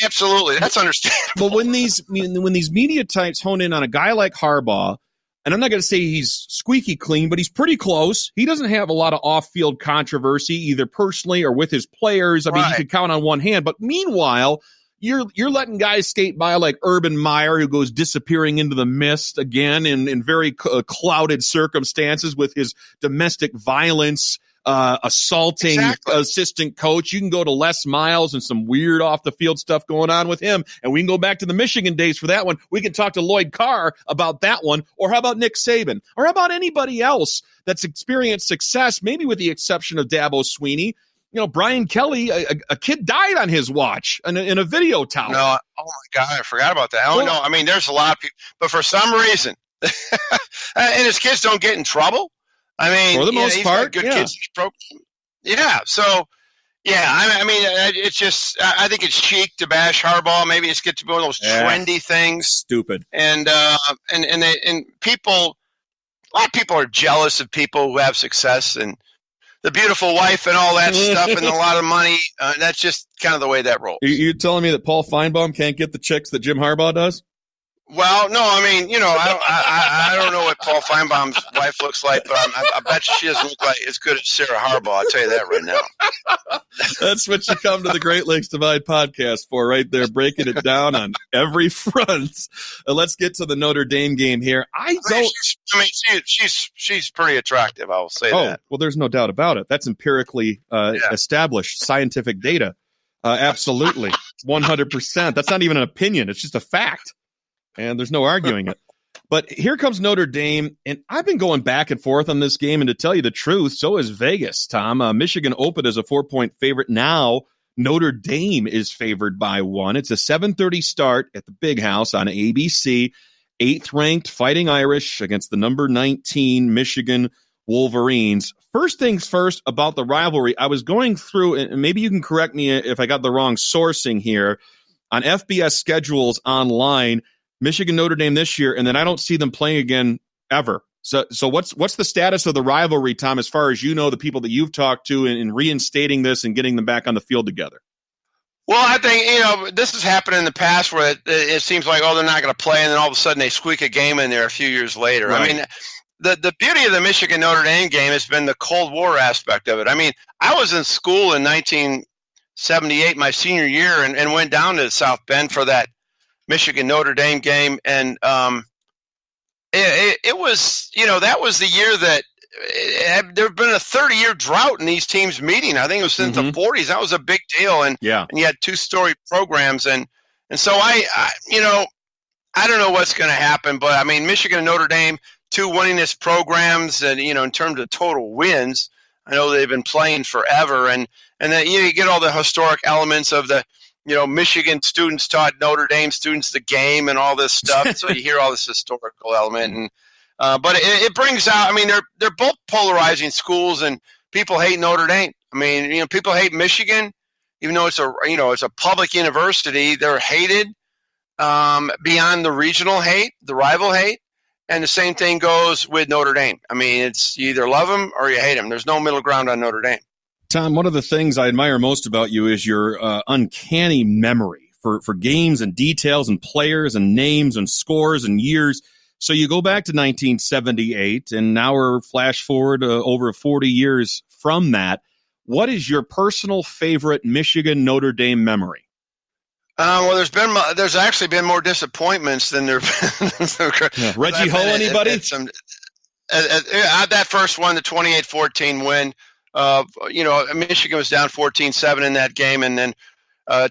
Absolutely. That's understandable. But when these media types hone in on a guy like Harbaugh, and I'm not going to say he's squeaky clean, but he's pretty close. He doesn't have a lot of off-field controversy, either personally or with his players. I mean, you could count on one hand. But meanwhile, you're letting guys skate by like Urban Meyer, who goes disappearing into the mist again in very clouded circumstances with his domestic violence, assaulting assistant coach. You can go to Les Miles and some weird off the field stuff going on with him. And we can go back to the Michigan days for that one. We can talk to Lloyd Carr about that one. Or how about Nick Saban? Or how about anybody else that's experienced success, maybe with the exception of Dabo Swinney? Brian Kelly, a kid died on his watch in a video tower. No, oh my God, I forgot about that. Oh no, I mean, there's a lot of people, but for some reason, and his kids don't get in trouble. I mean, for the most part, good kids. Yeah, so I mean, it's just, I think it's chic to bash Harbaugh. Maybe it's get to be one of those trendy things. Stupid. And people, a lot of people are jealous of people who have success and the beautiful wife and all that stuff and a lot of money. That's just kind of the way that rolls. You're telling me that Paul Feinbaum can't get the chicks that Jim Harbaugh does? Well, no, I mean, I don't know what Paul Feinbaum's wife looks like, but I bet she doesn't look like as good as Sarah Harbaugh. I'll tell you that right now. That's what you come to the Great Lakes Divide podcast for, right there, breaking it down on every front. Let's get to the Notre Dame game here. She's pretty attractive. I will say that. Well, there's no doubt about it. That's empirically established scientific data. Absolutely, 100%. That's not even an opinion; it's just a fact. And there's no arguing it. But here comes Notre Dame, and I've been going back and forth on this game, and to tell you the truth, so is Vegas, Tom. Michigan opened as a 4-point favorite. Now Notre Dame is favored by 1. It's a 7:30 start at the Big House on ABC. 8th-ranked Fighting Irish against the number 19 Michigan Wolverines. First things first about the rivalry, I was going through, and maybe you can correct me if I got the wrong sourcing here, on FBS schedules online, Michigan Notre Dame this year, and then I don't see them playing again ever. So what's the status of the rivalry, Tom, as far as you know, the people that you've talked to in reinstating this and getting them back on the field together? Well, I think, this has happened in the past where it seems like, they're not going to play, and then all of a sudden they squeak a game in there a few years later. Right. I mean, the beauty of the Michigan Notre Dame game has been the Cold War aspect of it. I mean, I was in school in 1978, my senior year, and went down to South Bend for that Michigan Notre Dame game, and it was, that was the year that there had been a 30-year drought in these teams meeting. I think it was since the 40s. That was a big deal, and you had 2-story programs, and so I don't know what's going to happen, but I mean, Michigan and Notre Dame, 2 winningest programs, and in terms of total wins, I know they've been playing forever, and then you get all the historic elements of the Michigan students taught Notre Dame students the game and all this stuff. So you hear all this historical element, and but it brings out. I mean, they're both polarizing schools, and people hate Notre Dame. I mean, people hate Michigan, even though it's a public university. They're hated beyond the regional hate, the rival hate, and the same thing goes with Notre Dame. I mean, it's you either love them or you hate them. There's no middle ground on Notre Dame. Tom, one of the things I admire most about you is your uncanny memory for games and details and players and names and scores and years. So you go back to 1978, and now we're flash forward over 40 years from that. What is your personal favorite Michigan Notre Dame memory? Well, there's actually been more disappointments than there. Reggie Ho, anybody? That first one, the 28-14 win. Michigan was down 14-7 in that game, and then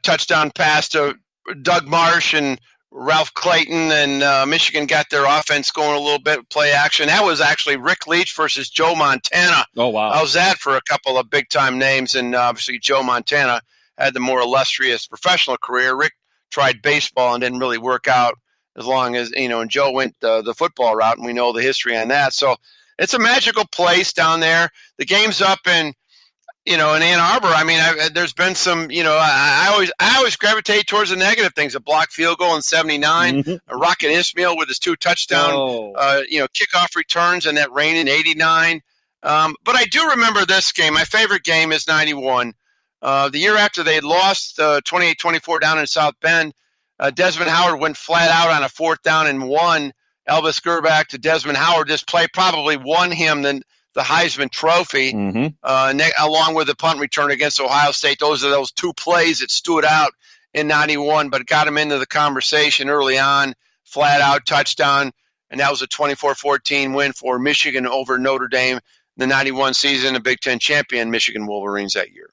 touchdown pass to Doug Marsh and Ralph Clayton, and Michigan got their offense going a little bit, play action. That was actually Rick Leach versus Joe Montana. Oh, wow. How's that for a couple of big-time names? And obviously Joe Montana had the more illustrious professional career. Rick tried baseball and didn't really work out as long as, and Joe went the football route, and we know the history on that. So it's a magical place down there. The game's up in Ann Arbor. I mean, there's been some, I always gravitate towards the negative things. A blocked field goal in 79, Rocket Ismail with his 2 touchdown, kickoff returns, and that rain in 89. But I do remember this game. My favorite game is 91. The year after they lost 28-24 down in South Bend, Desmond Howard went flat out on a 4th down and 1. Elvis Gerback to Desmond Howard. This play probably won him the Heisman Trophy, along with the punt return against Ohio State. Those are those 2 plays that stood out in 91, but got him into the conversation early on, flat out touchdown, and that was a 24-14 win for Michigan over Notre Dame, the 91 season, a Big Ten champion Michigan Wolverines that year.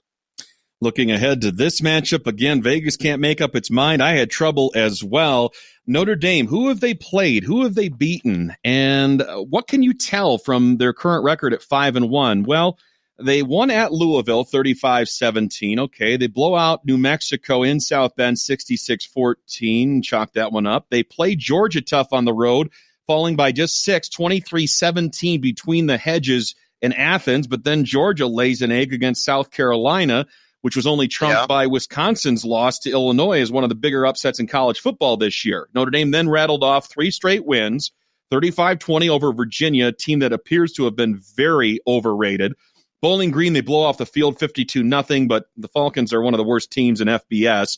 Looking ahead to this matchup, again, Vegas can't make up its mind. I had trouble as well. Notre Dame, who have they played? Who have they beaten? And what can you tell from their current record at 5-1? Well, they won at Louisville 35-17. Okay, they blow out New Mexico in South Bend 66-14. Chalk that one up. They play Georgia tough on the road, falling by just 6, 23-17 between the hedges in Athens. But then Georgia lays an egg against South Carolina, which was only trumped by Wisconsin's loss to Illinois as one of the bigger upsets in college football this year. Notre Dame then rattled off 3 straight wins, 35-20 over Virginia, a team that appears to have been very overrated. Bowling Green, they blow off the field 52-0, but the Falcons are one of the worst teams in FBS.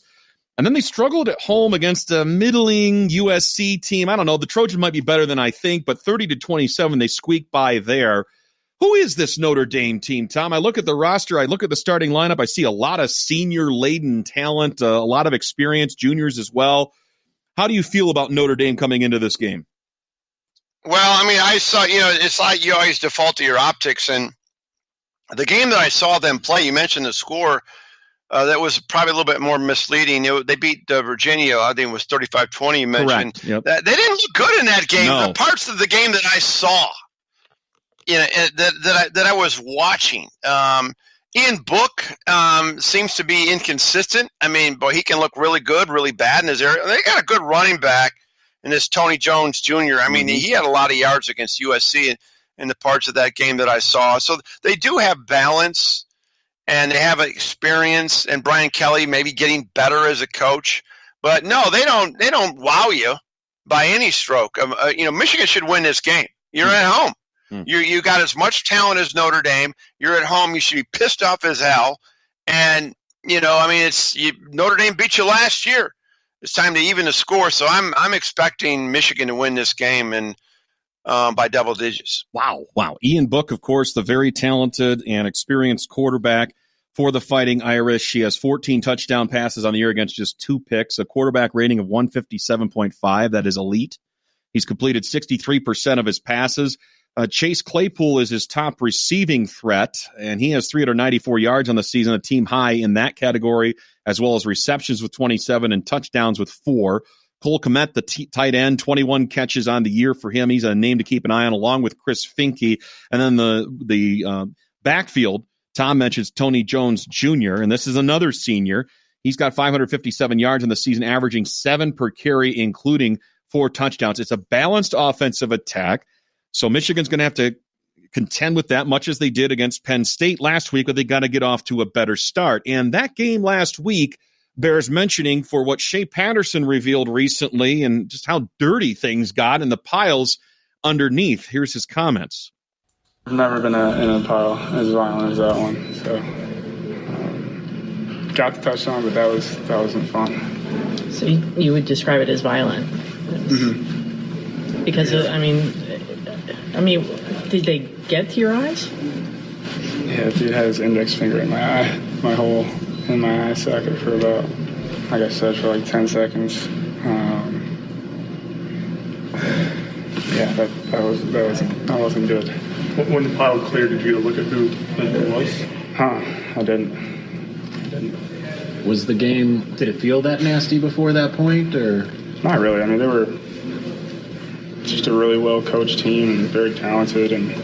And then they struggled at home against a middling USC team. I don't know, the Trojans might be better than I think, but 30-27, they squeaked by there. Who is this Notre Dame team, Tom? I look at the roster, I look at the starting lineup, I see a lot of senior-laden talent, a lot of experience, juniors as well. How do you feel about Notre Dame coming into this game? Well, I mean, I saw, it's like you always default to your optics, and the game that I saw them play, you mentioned the score, that was probably a little bit more misleading. They beat Virginia. I think it was 35-20. You mentioned. Correct. Yep. That they didn't look good in that game. No. The parts of the game that I saw, that I was watching. Ian Book seems to be inconsistent. I mean, boy, he can look really good, really bad in his area. They got a good running back in this Tony Jones Jr. I mean, he had a lot of yards against USC in the parts of that game that I saw. So they do have balance. And they have experience, and Brian Kelly maybe getting better as a coach. But no, they don't wow you by any stroke. Michigan should win this game. You're at home. You got as much talent as Notre Dame. You're at home. You should be pissed off as hell. And Notre Dame beat you last year. It's time to even the score. So I'm expecting Michigan to win this game and by double digits. Wow. Ian Book, of course, the very talented and experienced quarterback for the Fighting Irish. He has 14 touchdown passes on the year against just 2 picks, a quarterback rating of 157.5. That is elite. He's completed 63% of his passes. Chase Claypool is his top receiving threat, and he has 394 yards on the season, a team high in that category, as well as receptions with 27 and touchdowns with 4. Cole Kmet, the tight end, 21 catches on the year for him. He's a name to keep an eye on, along with Chris Finke. And then the backfield, Tom mentions Tony Jones Jr., and this is another senior. He's got 557 yards in the season, averaging 7 per carry, including 4 touchdowns. It's a balanced offensive attack. So Michigan's going to have to contend with that, much as they did against Penn State last week, but they got to get off to a better start. And that game last week bears mentioning for what Shea Patterson revealed recently and just how dirty things got in the piles underneath. Here's his comments. I've never been in a pile as violent as that one. So got the touchdown, but that wasn't fun. So you would describe it as violent? Because I mean, did they get to your eyes? Yeah, dude had his index finger in my eye, in my eye socket for about, like I said, for like 10 seconds. Yeah, that wasn't good. When the pile cleared, did you look at who it was? I didn't. Was the game, did it feel that nasty before that point, or? Not really. I mean, they were just a really well-coached team and very talented and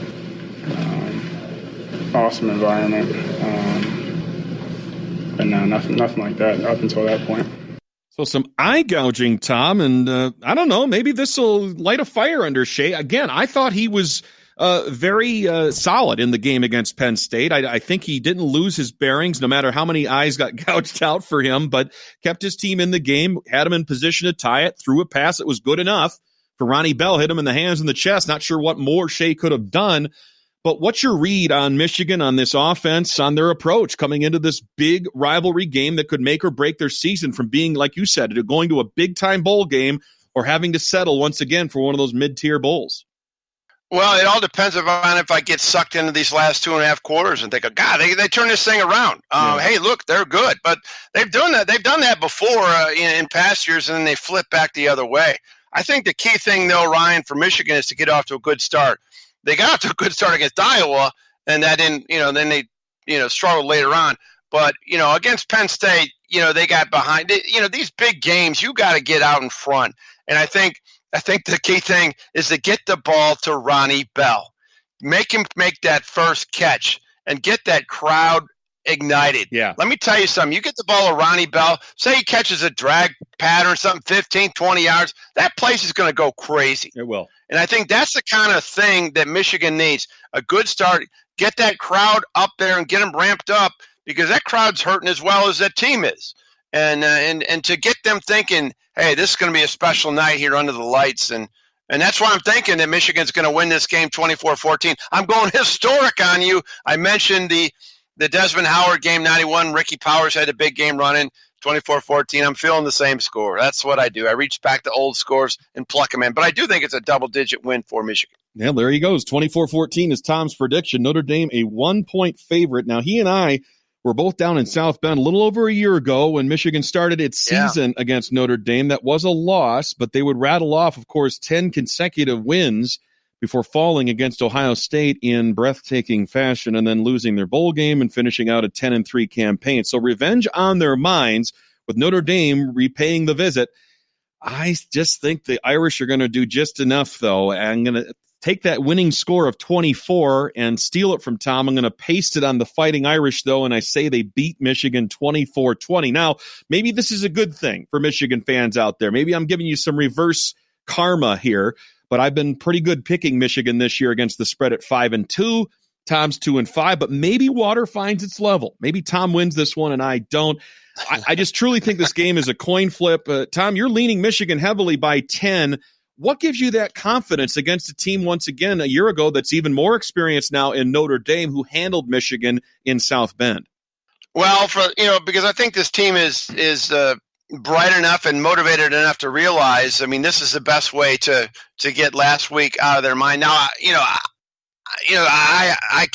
awesome environment. But no, nothing like that up until that point. So some eye gouging, Tom, and I don't know, maybe this will light a fire under Shea. Again, I thought he was very solid in the game against Penn State. I think he didn't lose his bearings, no matter how many eyes got gouged out for him, but kept his team in the game, had him in position to tie it, threw a pass that was good enough for Ronnie Bell, hit him in the hands and the chest. Not sure what more Shea could have done. But what's your read on Michigan, on this offense, on their approach coming into this big rivalry game that could make or break their season from being, like you said, going to a big-time bowl game or having to settle once again for one of those mid-tier bowls? Well, it all depends on if I get sucked into these last 2.5 quarters and think, God, they turn this thing around. Hey, look, they're good. But they've done that. They've done that before in past years, and then they flip back the other way. I think the key thing, though, Ryan, for Michigan is to get off to a good start. They got off to a good start against Iowa, and that didn't, then they, struggled later on. But, against Penn State, they got behind. These big games, you got to get out in front. And I think the key thing is to get the ball to Ronnie Bell. Make him make that first catch and get that crowd ignited. Yeah. Let me tell you something. You get the ball to Ronnie Bell, say he catches a drag pattern or something, 15, 20 yards, that place is going to go crazy. It will. And I think that's the kind of thing that Michigan needs. A good start, get that crowd up there and get them ramped up, because that crowd's hurting as well as that team is. And to get them thinking, hey, this is going to be a special night here under the lights. And that's why I'm thinking that Michigan's going to win this game 24-14. I'm going historic on you. I mentioned the Desmond Howard game, 91. Ricky Powers had a big game running, 24-14. I'm feeling the same score. That's what I do. I reach back to old scores and pluck them in. But I do think it's a double-digit win for Michigan. Yeah, there he goes. 24-14 is Tom's prediction. Notre Dame, a 1-point favorite. Now, he and I were both down in South Bend a little over a year ago when Michigan started its season against Notre Dame. That was a loss, but they would rattle off, of course, 10 consecutive wins before falling against Ohio State in breathtaking fashion and then losing their bowl game and finishing out a 10-3 campaign. So revenge on their minds with Notre Dame repaying the visit. I just think the Irish are going to do just enough, though. I'm going to take that winning score of 24 and steal it from Tom. I'm going to paste it on the Fighting Irish, though, and I say they beat Michigan 24-20. Now, maybe this is a good thing for Michigan fans out there. Maybe I'm giving you some reverse karma here, but I've been pretty good picking Michigan this year against the spread at 5-2. Tom's 2-5, but maybe water finds its level. Maybe Tom wins this one and I don't. I just truly think this game is a coin flip. Tom, you're leaning Michigan heavily by 10. What gives you that confidence against a team, once again, a year ago that's even more experienced now in Notre Dame, who handled Michigan in South Bend? Well, because I think this team is bright enough and motivated enough to realize, I mean, this is the best way to get last week out of their mind. Now, I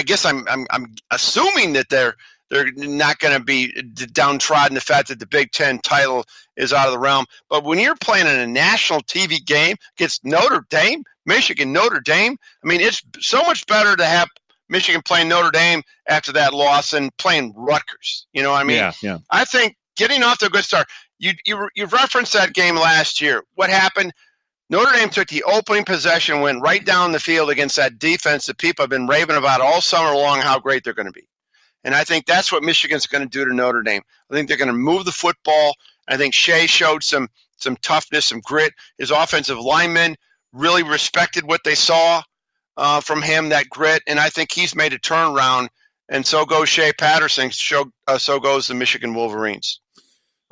guess I'm assuming that they're not going to be downtrodden, the fact that the Big Ten title is out of the realm. But when you're playing in a national TV game against Notre Dame, Michigan, Notre Dame, I mean, it's so much better to have Michigan playing Notre Dame after that loss than playing Rutgers. You know what I mean? Yeah. I think getting off to a good start. You referenced that game last year. What happened? Notre Dame took the opening possession, went right down the field against that defense that people have been raving about all summer long, how great they're going to be. And I think that's what Michigan's going to do to Notre Dame. I think they're going to move the football. I think Shea showed some toughness, some grit. His offensive linemen really respected what they saw from him, that grit. And I think he's made a turnaround. And so goes Shea Patterson. So goes the Michigan Wolverines.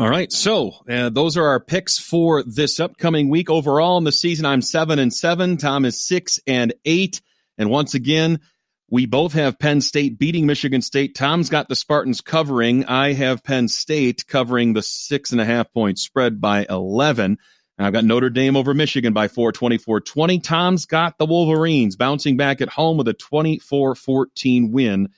All right, so those are our picks for this upcoming week. Overall in the season, I'm 7-7. Tom is 6-8. And once again, we both have Penn State beating Michigan State. Tom's got the Spartans covering. I have Penn State covering the 6.5-point spread by 11. And I've got Notre Dame over Michigan by 4, 24-20. Tom's got the Wolverines bouncing back at home with a 24-14 win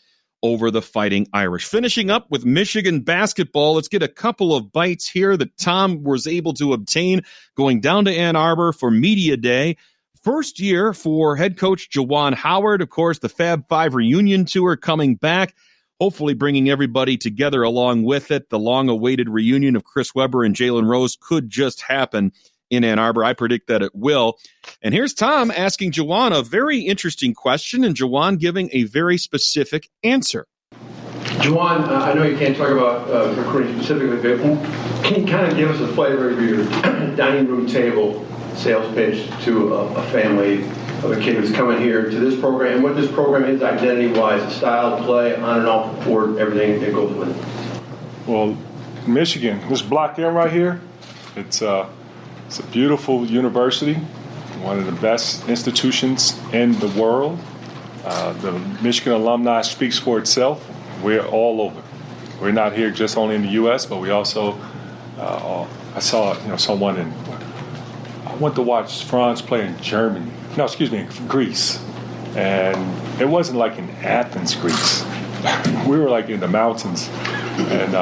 over the Fighting Irish. Finishing up with Michigan basketball, let's get a couple of bites here that Tom was able to obtain going down to Ann Arbor for Media Day. First year for head coach Juwan Howard. Of course, the Fab Five reunion tour coming back, hopefully bringing everybody together along with it. The long-awaited reunion of Chris Webber and Jalen Rose could just happen in Ann Arbor. I predict that it will. And here's Tom asking Juwan a very interesting question, and Juwan giving a very specific answer. Juwan, I know you can't talk about recruiting specifically, but can you kind of give us a flavor of your dining room table sales pitch to a family of a kid who's coming here to this program, what this program is identity-wise, the style, play, on and off the court, everything that goes with it? Well, Michigan, this block in right here, it's a beautiful university, one of the best institutions in the world. The Michigan alumni speaks for itself. We're all over. We're not here just only in the U.S., but we also, I saw someone I went to watch France play in Greece. And it wasn't like in Athens, Greece. We were like in the mountains. And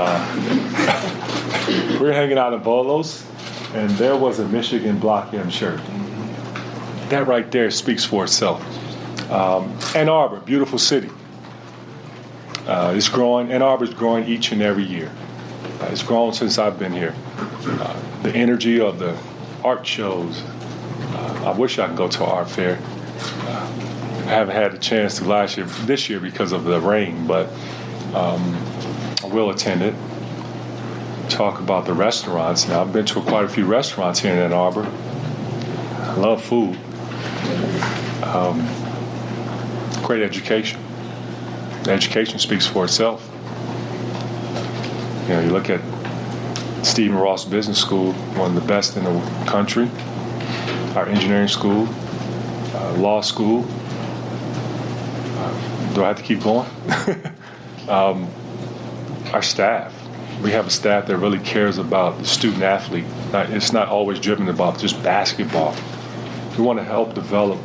we were hanging out in Volos, and there was a Michigan Block M shirt. That right there speaks for itself. Ann Arbor, beautiful city. It's growing. Ann Arbor's growing each and every year. It's grown since I've been here. The energy of the art shows. I wish I could go to an art fair. I haven't had a chance to this year because of the rain, but I will attend it. Talk about the restaurants. Now, I've been to quite a few restaurants here in Ann Arbor. I love food. Great education. The education speaks for itself. You look at Stephen Ross Business School, one of the best in the country. Our engineering school, law school. Do I have to keep going? Our staff. We have a staff that really cares about the student athlete. It's not always driven about just basketball. We want to help develop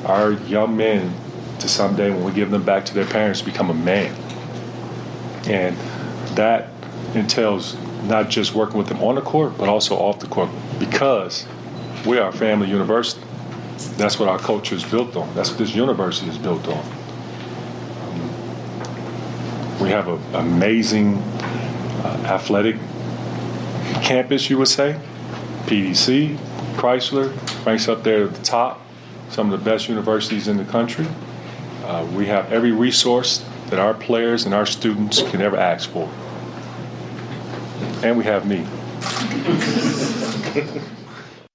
our young men to someday, when we give them back to their parents, become a man. And that entails not just working with them on the court, but also off the court, because we are a family university. That's what our culture is built on. That's what this university is built on. We have an amazing athletic campus, you would say. PDC, Chrysler, ranks up there at the top, some of the best universities in the country. We have every resource that our players and our students can ever ask for. And we have me.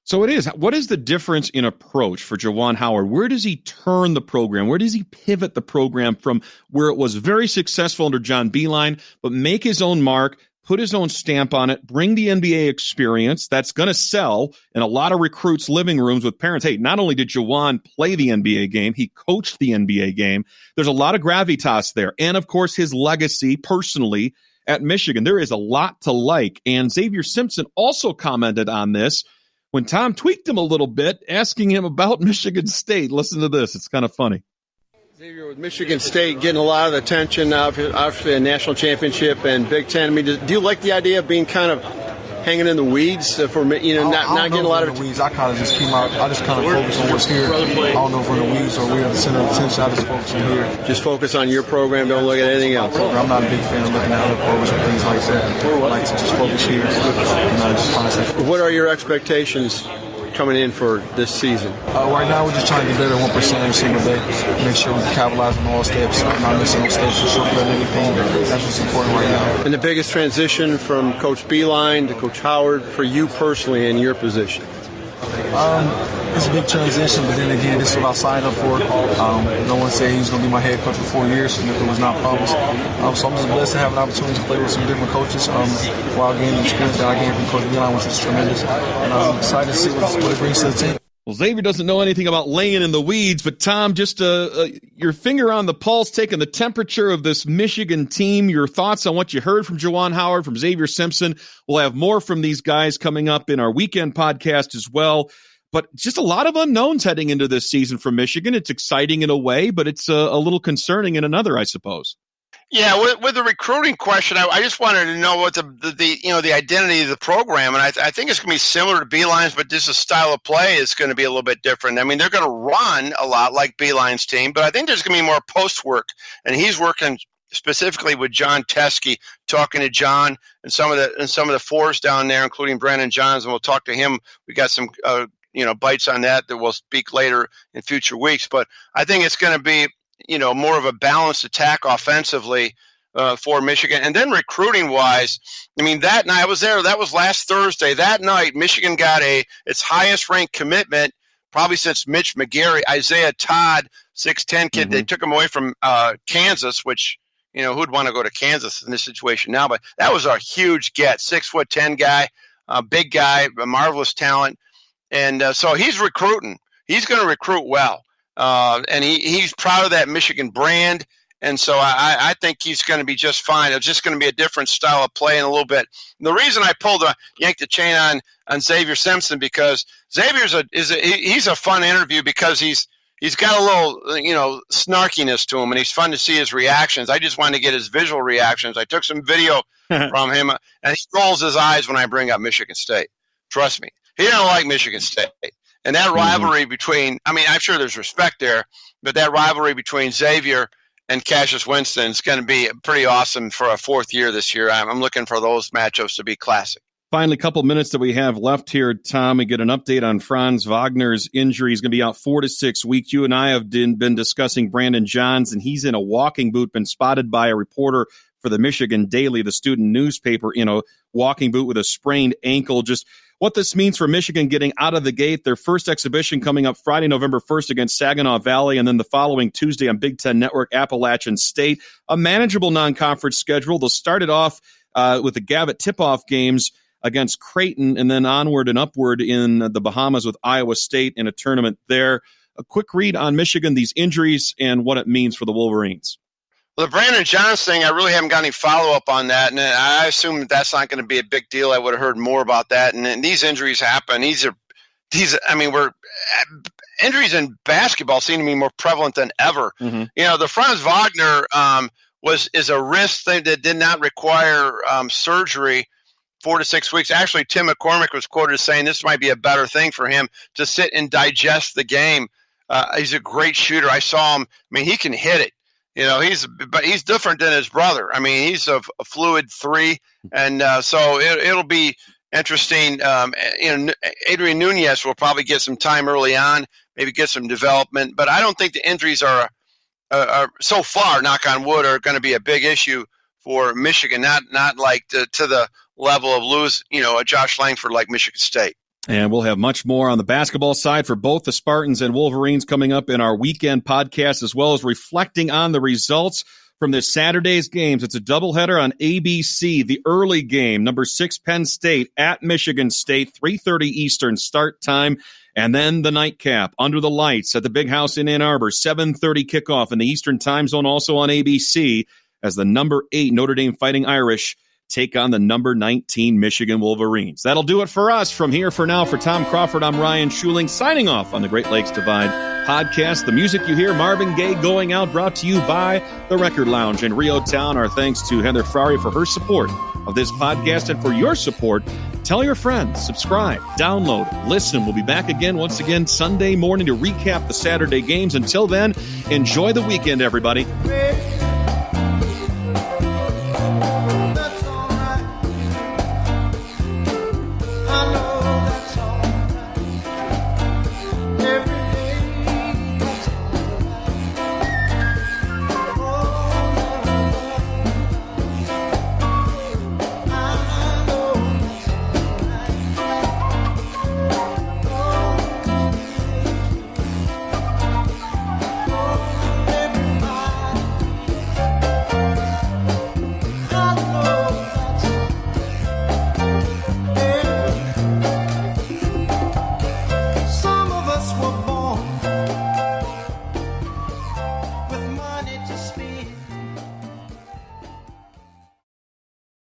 So it is. What is the difference in approach for Juwan Howard? Where does he turn the program? Where does he pivot the program from where it was very successful under John Beilein, but make his own mark, put his own stamp on it, bring the NBA experience that's going to sell in a lot of recruits' living rooms with parents? Hey, not only did Juwan play the NBA game, he coached the NBA game. There's a lot of gravitas there. And, of course, his legacy personally at Michigan. There is a lot to like. And Xavier Simpson also commented on this when Tom tweaked him a little bit, asking him about Michigan State. Listen to this. It's kind of funny. Xavier, with Michigan State getting a lot of attention, obviously a national championship and Big Ten. I mean, do you like the idea of being kind of hanging in the weeds for, not getting a lot of weeds? I kind of just keep out. I just kind of focus on what's here. I don't know if we're in the weeds or we're at the center of attention. I just focus on here. Just focus on your program. Don't look at anything else. I'm not a big fan of looking at other programs and things like that. I like to just focus here. What are your expectations coming in for this season? Right now, we're just trying to get better 1% every single day. Make sure we capitalize on all steps, not missing no steps, and shortcutting anything. That's what's important right now. And the biggest transition from Coach Beilein to Coach Howard for you personally in your position? It's a big transition, but then again, this is what I signed up for. No one said he was going to be my head coach for 4 years, and it was not promised. So I'm just blessed to have an opportunity to play with some different coaches while gaining the experience that I gained from Coach Beilein, which is tremendous. And I'm excited to see what it brings to the team. Well, Xavier doesn't know anything about laying in the weeds, but Tom, just your finger on the pulse, taking the temperature of this Michigan team, your thoughts on what you heard from Juwan Howard, from Xavier Simpson. We'll have more from these guys coming up in our weekend podcast as well. But just a lot of unknowns heading into this season for Michigan. It's exciting in a way, but it's a little concerning in another, I suppose. Yeah, with the recruiting question, I just wanted to know what the identity of the program, and I think it's going to be similar to Beilein's, but just the style of play is going to be a little bit different. I mean, they're going to run a lot like Beilein's team, but I think there's going to be more post work, and he's working specifically with John Teskey, talking to John and some of the fours down there, including Brandon Johns, and we'll talk to him. We got some bites on that we'll speak later in future weeks, but I think it's going to be more of a balanced attack offensively for Michigan. And then recruiting wise, I mean, that night I was there, that was last Thursday. That night, Michigan got its highest ranked commitment probably since Mitch McGarry, Isaiah Todd, 6'10" kid. Mm-hmm. They took him away from Kansas, which, who'd want to go to Kansas in this situation now? But that was a huge get, 6'10" guy, big guy, a marvelous talent. And so he's recruiting. He's going to recruit well. And he's proud of that Michigan brand. And so I think he's going to be just fine. It's just going to be a different style of play in a little bit. And the reason I yanked the chain on Xavier Simpson, because Xavier's he's a fun interview because he's got a little, snarkiness to him, and he's fun to see his reactions. I just wanted to get his visual reactions. I took some video from him, and he rolls his eyes when I bring up Michigan State. Trust me. He doesn't like Michigan State. And that rivalry between, I'm sure there's respect there, but that rivalry between Xavier and Cassius Winston is going to be pretty awesome for a fourth year this year. I'm looking for those matchups to be classic. Finally, a couple minutes that we have left here, Tom, we get an update on Franz Wagner's injury. He's going to be out 4 to 6 weeks. You and I have been discussing Brandon Johns, and he's in a walking boot, been spotted by a reporter for the Michigan Daily, the student newspaper, in a walking boot with a sprained ankle. Just what this means for Michigan getting out of the gate. Their first exhibition coming up Friday, November 1st against Saginaw Valley, and then the following Tuesday on Big Ten Network, Appalachian State. A manageable non-conference schedule. They'll start it off with the Gavitt tip-off games against Creighton, and then onward and upward in the Bahamas with Iowa State in a tournament there. A quick read on Michigan, these injuries, and what it means for the Wolverines. Well, the Brandon Johns thing, I really haven't got any follow-up on that, and I assume that's not going to be a big deal. I would have heard more about that, and these injuries happen. Injuries in basketball seem to be more prevalent than ever. Mm-hmm. The Franz Wagner is a wrist thing that did not require surgery, 4 to 6 weeks. Actually, Tim McCormick was quoted as saying this might be a better thing for him to sit and digest the game. He's a great shooter. I saw him. I mean, he can hit it. But he's different than his brother. I mean, he's a fluid 3, and so it'll be interesting. Adrian Nunez will probably get some time early on, maybe get some development. But I don't think the injuries are so far, knock on wood, are going to be a big issue for Michigan. Not like to the level of lose, a Josh Langford like Michigan State. And we'll have much more on the basketball side for both the Spartans and Wolverines coming up in our weekend podcast, as well as reflecting on the results from this Saturday's games. It's a doubleheader on ABC. The early game, number 6 Penn State at Michigan State, 3:30 Eastern start time. And then the nightcap under the lights at the Big House in Ann Arbor, 7:30 kickoff in the Eastern time zone, also on ABC, as the number 8 Notre Dame Fighting Irish take on the number 19 Michigan Wolverines. That'll do it for us. From here for now, for Tom Crawford, I'm Ryan Schuling, signing off on the Great Lakes Divide podcast. The music you hear, Marvin Gaye, Going Out, brought to you by the Record Lounge in Rio Town. Our thanks to Heather Frary for her support of this podcast, and for your support. Tell your friends, subscribe, download, listen. We'll be back once again Sunday morning to recap the Saturday games. Until then, enjoy the weekend, everybody.